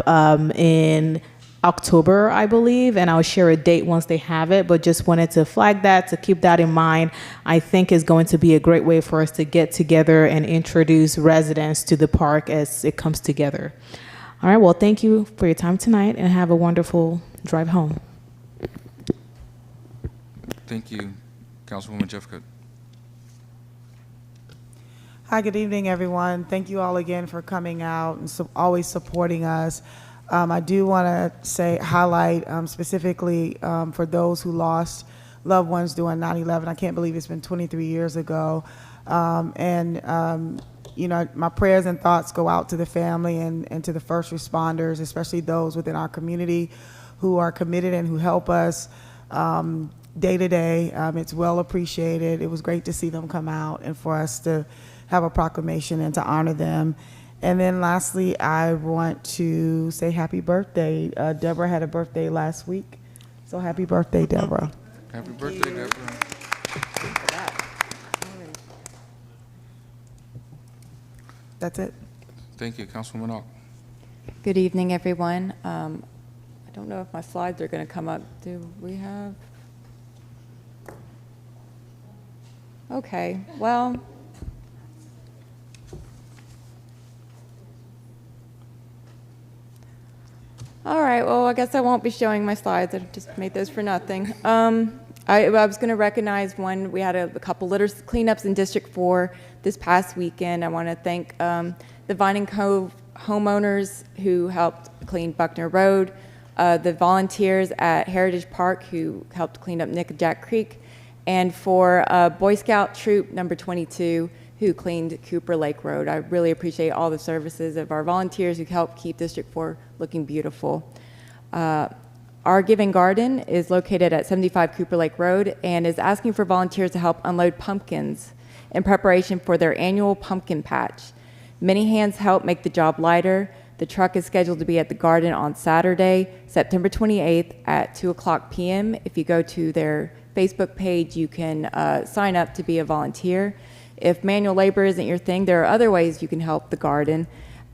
in October, I believe, and I'll share a date once they have it, but just wanted to flag that, to keep that in mind. I think is going to be a great way for us to get together and introduce residents to the park as it comes together. All right, well, thank you for your time tonight, and have a wonderful drive home. Thank you, Councilwoman Jeffcoat. Hi, good evening, everyone. Thank you all again for coming out and always supporting us. I do want to highlight specifically for those who lost loved ones during 9/11. I can't believe it's been 23 years ago. You know, my prayers and thoughts go out to the family and to the first responders, especially those within our community who are committed and who help us day to day. It's well appreciated. It was great to see them come out and for us to have a proclamation and to honor them. And then lastly, I want to say happy birthday. Deborah had a birthday last week, so happy birthday, Deborah. Happy birthday, Deborah. That's it. Thank you, Councilwoman Ock. Good evening, everyone. I don't know if my slides are going to come up. Do we have? Okay, well. All right, well, I guess I won't be showing my slides. I just made those for nothing. I was going to recognize one. We had a couple litter cleanups in District 4 this past weekend. I want to thank the Vining Cove homeowners who helped clean Buckner Road, the volunteers at Heritage Park who helped clean up Nickajack Creek, and for Boy Scout Troop number 22 who cleaned Cooper Lake Road. I really appreciate all the services of our volunteers who helped keep District 4 looking beautiful. Our Giving Garden is located at 75 Cooper Lake Road and is asking for volunteers to help unload pumpkins in preparation for their annual pumpkin patch. Many hands help make the job lighter. The truck is scheduled to be at the garden on Saturday, September 28th at 2:00 p.m. If you go to their Facebook page, you can sign up to be a volunteer. If manual labor isn't your thing, there are other ways you can help the garden.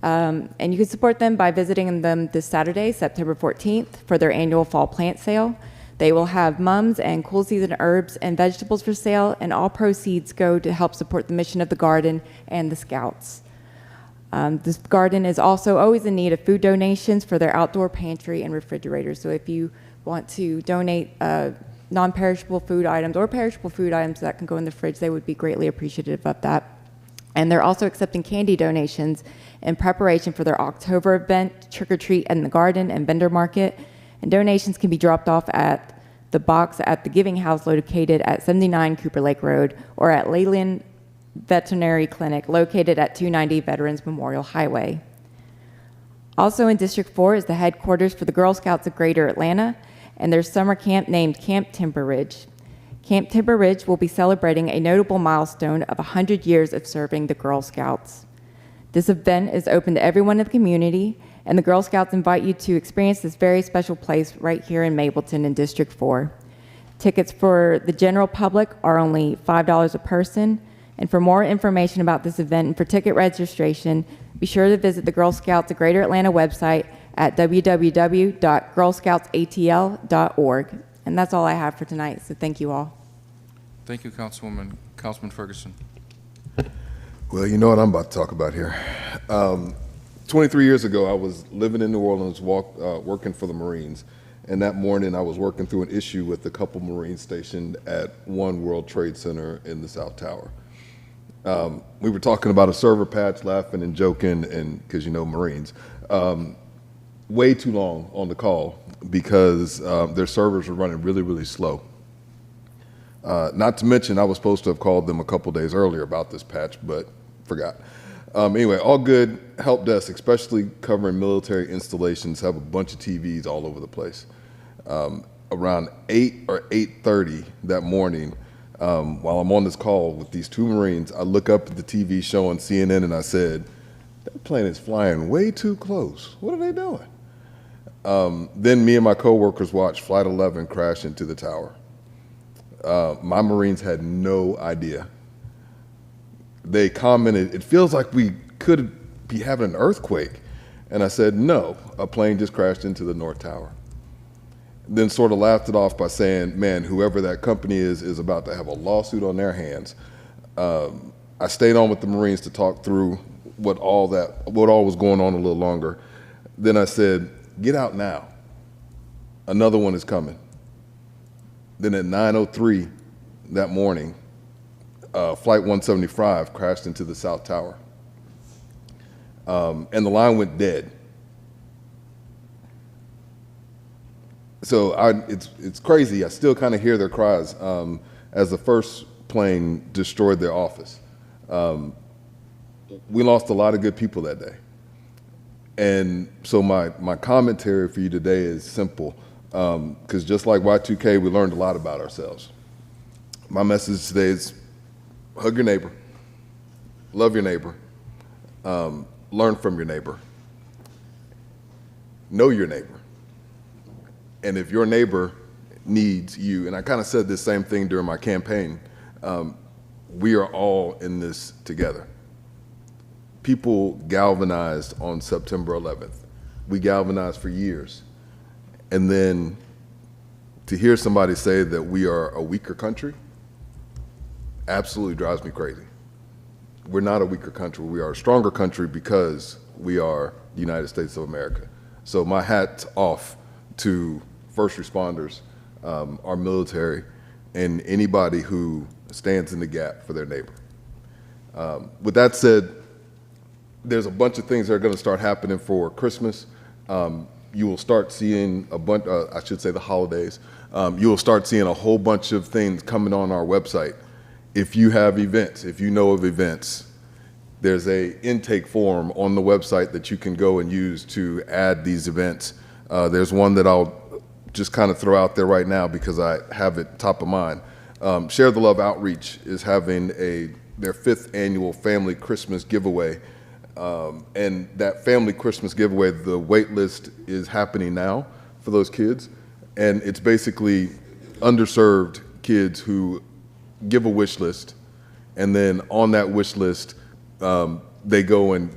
And you can support them by visiting them this Saturday, September 14th, for their annual fall plant sale. They will have mums and cool season herbs and vegetables for sale, and all proceeds go to help support the mission of the garden and the Scouts. This garden is also always in need of food donations for their outdoor pantry and refrigerator. So if you want to donate non-perishable food items or perishable food items that can go in the fridge, they would be greatly appreciative of that. And they're also accepting candy donations in preparation for their October event, Trick or Treat in the Garden and Vendor Market. And donations can be dropped off at the box at the Giving House located at 79 Cooper Lake Road or at Leyland Veterinary Clinic located at 290 Veterans Memorial Highway. Also in District 4 is the headquarters for the Girl Scouts of Greater Atlanta and their summer camp named Camp Timber Ridge. Camp Timber Ridge will be celebrating a notable milestone of 100 years of serving the Girl Scouts. This event is open to everyone in the community, and the Girl Scouts invite you to experience this very special place right here in Mableton in District 4. Tickets for the general public are only $5 a person, and for more information about this event and for ticket registration, be sure to visit the Girl Scouts of Greater Atlanta website at www.girlscoutsatl.org. And that's all I have for tonight, so thank you all. Thank you, Councilwoman. Councilman Ferguson. Well, you know what I'm about to talk about here. 23 years ago, I was living in New Orleans, working for the Marines. And that morning, I was working through an issue with a couple Marines stationed at One World Trade Center in the South Tower. We were talking about a server patch, laughing and joking, and because you know Marines. Way too long on the call because their servers were running really, really slow. Not to mention, I was supposed to have called them a couple days earlier about this patch, but forgot. Anyway, all good. Help desk, especially covering military installations, have a bunch of TVs all over the place. around 8 or 8:30 that morning, while I'm on this call with these two Marines, I look up at the TV show on CNN and I said, that plane is flying way too close. What are they doing? Then me and my coworkers watched Flight 11 crash into the tower. My Marines had no idea. They commented, it feels like we could be having an earthquake. And I said, no, a plane just crashed into the North Tower. Then sort of laughed it off by saying, man, whoever that company is about to have a lawsuit on their hands. I stayed on with the Marines to talk through what all was going on a little longer. Then I said, get out now. Another one is coming. Then at 9:03 that morning, Flight 175 crashed into the South Tower. And the line went dead. So it's crazy. I still kind of hear their cries as the first plane destroyed their office. We lost a lot of good people that day. And so my commentary for you today is simple, because just like Y2K, we learned a lot about ourselves. My message today is hug your neighbor, love your neighbor, learn from your neighbor, know your neighbor. And if your neighbor needs you, and I kind of said this same thing during my campaign, we are all in this together. People galvanized on September 11th. We galvanized for years. And then to hear somebody say that we are a weaker country absolutely drives me crazy. We're not a weaker country. We are a stronger country because we are the United States of America. So my hat's off to first responders, our military, and anybody who stands in the gap for their neighbor. With that said, there's a bunch of things that are going to start happening for Christmas. You will start seeing a bunch, I should say the holidays. You will start seeing a whole bunch of things coming on our website. If you have events, if you know of events, there's a intake form on the website that you can go and use to add these events. There's one that I'll just kind of throw out there right now because I have it top of mind. Share the Love Outreach is having their 5th annual family Christmas giveaway. And that family Christmas giveaway, the wait list is happening now for those kids. And it's basically underserved kids who give a wish list. And then on that wish list, they go and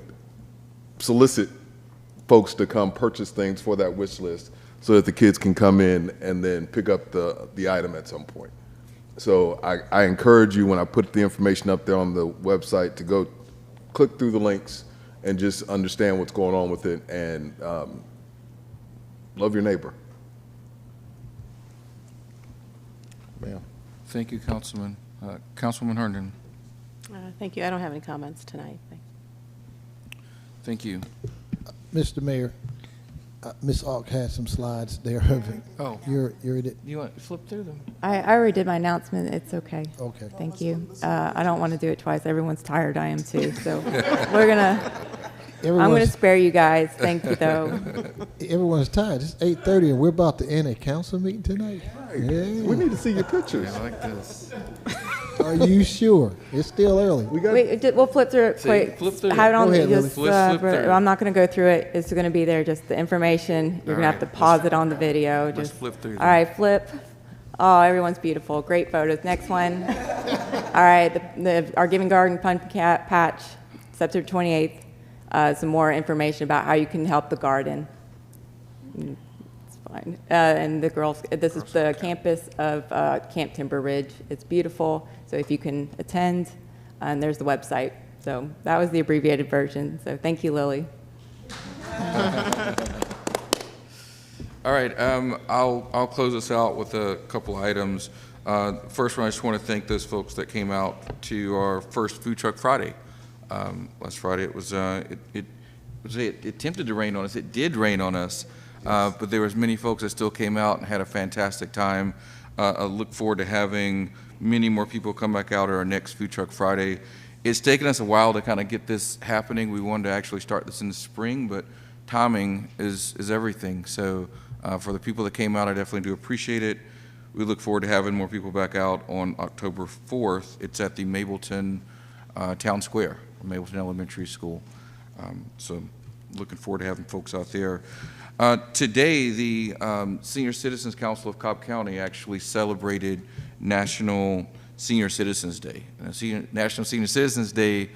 solicit folks to come purchase things for that wish list so that the kids can come in and then pick up the item at some point. So I encourage you, when I put the information up there on the website, to go click through the links and just understand what's going on with it, and love your neighbor. Ma'am. Thank you, Councilman. Councilwoman Herndon. Thank you. I don't have any comments tonight. Thank you. Mr. Mayor, Ms. Auk had some slides there of it. Oh. You're it. You want to flip through them? I already did my announcement. It's okay. Okay. Thank you. I don't want to do it twice. Everyone's tired. I am too. So I'm going to spare you guys. Thank you, though. Everyone's tired. It's 8:30 and we're about to end a council meeting tonight. Yeah. We need to see your pictures. I like this. Are you sure? It's still early. We'll flip through it quick. Flip through it. Have it on Go ahead, just, Lily. Flip through. I'm not going to go through it. It's going to be there, just the information. You're going to have to pause it on the video. Let's flip through them. All right, flip. Oh, everyone's beautiful. Great photos. Next one. All right, our Giving Garden Pumpkin Patch, September 28th. Some more information about how you can help the garden. It's fine. And the girls, this is the campus of Camp Timber Ridge. It's beautiful. So if you can attend, and there's the website. So that was the abbreviated version. So thank you, Lily. All right, I'll close us out with a couple items. First one, I just want to thank those folks that came out to our first Food Truck Friday. Last Friday, it was it attempted to rain on us. It did rain on us, but there was many folks that still came out and had a fantastic time. I look forward to having many more people come back out at our next Food Truck Friday. It's taken us a while to kind of get this happening. We wanted to actually start this in the spring, but timing is everything. So For the people that came out, I definitely do appreciate it. We look forward to having more people back out on October 4th. It's at the Mableton Town Square, Mableton Elementary School. So looking forward to having folks out there. Today, the Senior Citizens Council of Cobb County actually celebrated National Senior Citizens Day. And National Senior Citizens Day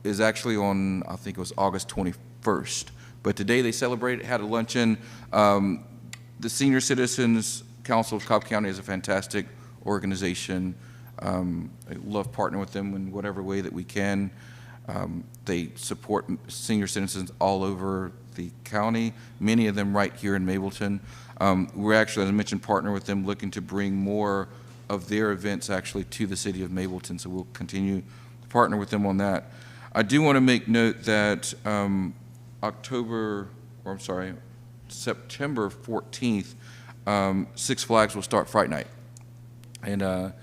is actually on, I think it was August 21st. But today they celebrated, had a luncheon. The Senior Citizens Council of Cobb County is a fantastic organization. I love partnering with them in whatever way that we can. They support senior citizens all over the county, many of them right here in Mableton. We're actually, as I mentioned, partner with them, looking to bring more of their events actually to the city of Mableton, so we'll continue to partner with them on that. I do want to make note that September 14th, Six Flags will start Fright Night. And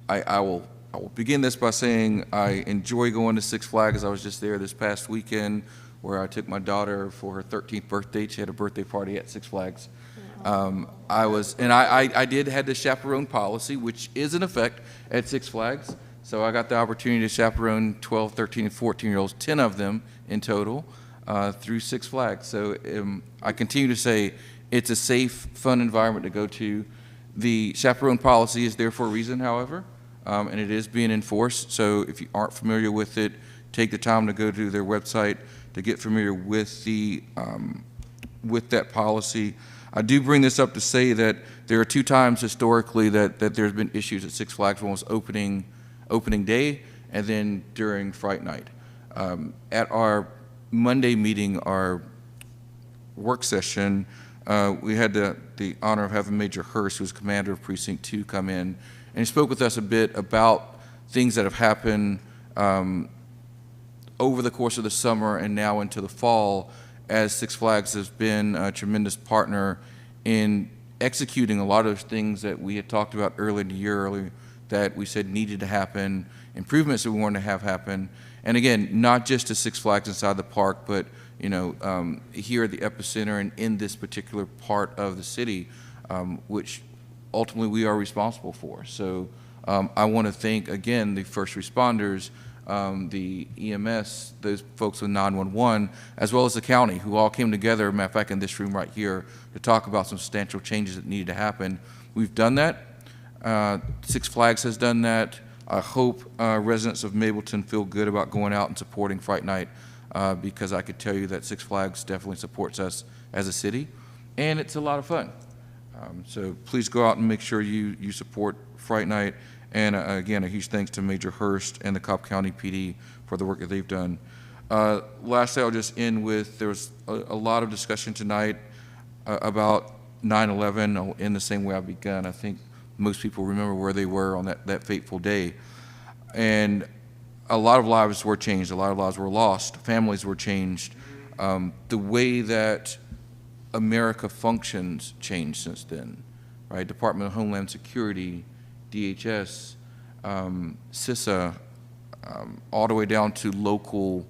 I will begin this by saying I enjoy going to Six Flags. I was just there this past weekend where I took my daughter for her 13th birthday. She had a birthday party at Six Flags. I did have the chaperone policy, which is in effect at Six Flags. So I got the opportunity to chaperone 12, 13, and 14-year-olds, 10 of them in total, through Six Flags. So I continue to say it's a safe, fun environment to go to. The chaperone policy is there for a reason, however, and it is being enforced. So if you aren't familiar with it, take the time to go to their website to get familiar with that policy. I do bring this up to say that there are 2 times historically that there's been issues at Six Flags. One was opening day, and then during Fright Night. At our Monday meeting, our work session, we had the honor of having Major Hurst, who's commander of Precinct 2, come in, and he spoke with us a bit about things that have happened over the course of the summer and now into the fall, as Six Flags has been a tremendous partner in executing a lot of things that we had talked about earlier in the year, that we said needed to happen, improvements that we wanted to have happen. And again, not just to Six Flags inside the park, but here at the epicenter and in this particular part of the city, which ultimately we are responsible for. So I want to thank, again, the first responders, the EMS, those folks with 911, as well as the county, who all came together, matter of fact, in this room right here, to talk about some substantial changes that needed to happen. We've done that. Six Flags has done that. I hope residents of Mableton feel good about going out and supporting Fright Night, because I could tell you that Six Flags definitely supports us as a city, and it's a lot of fun. So please go out and make sure you support Fright Night. And again, a huge thanks to Major Hurst and the Cobb County PD for the work that they've done. Lastly, I'll just end with, there was a lot of discussion tonight about 9/11. I'll end the same way I begun. I think most people remember where they were on that fateful day. And a lot of lives were changed. A lot of lives were lost. Families were changed. The way that America functions changed since then, right? Department of Homeland Security, DHS, CISA, all the way down to local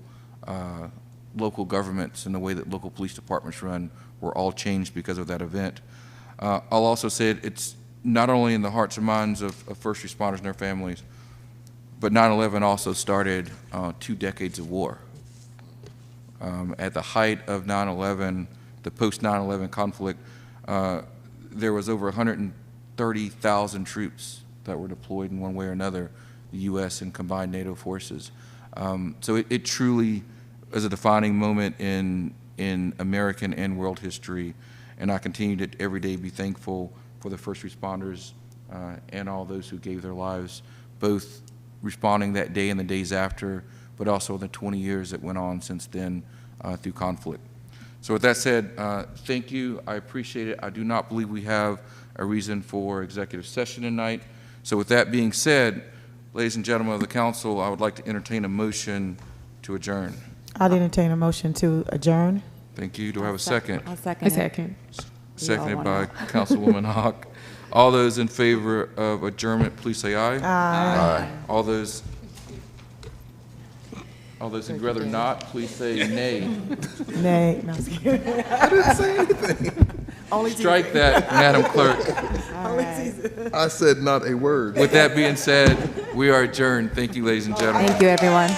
governments and the way that local police departments run were all changed because of that event. I'll also say it's not only in the hearts and minds of first responders and their families, but 9/11 also started 2 decades of war. At the height of 9/11, the post-9/11 conflict, there was over 130,000 troops that were deployed in one way or another, the U.S. and combined NATO forces. So it truly is a defining moment in American and world history, and I continue to every day be thankful for the first responders and all those who gave their lives, both responding that day and the days after, but also the 20 years that went on since then through conflict. So with that said, thank you. I appreciate it. I do not believe we have a reason for executive session tonight. So with that being said, ladies and gentlemen of the council, I would like to entertain a motion to adjourn. I'll entertain a motion to adjourn. Thank you. Do I have a second? I'll second. Seconded by Councilwoman Hawk. All those in favor of adjournment, please say aye. Aye. All those All those who'd rather not, please say nay. Nay. No, I'm just kidding. I didn't say anything. Only Strike that, Madam Clerk. All right. I said not a word. With that being said, we are adjourned. Thank you, ladies and gentlemen. Thank you, everyone.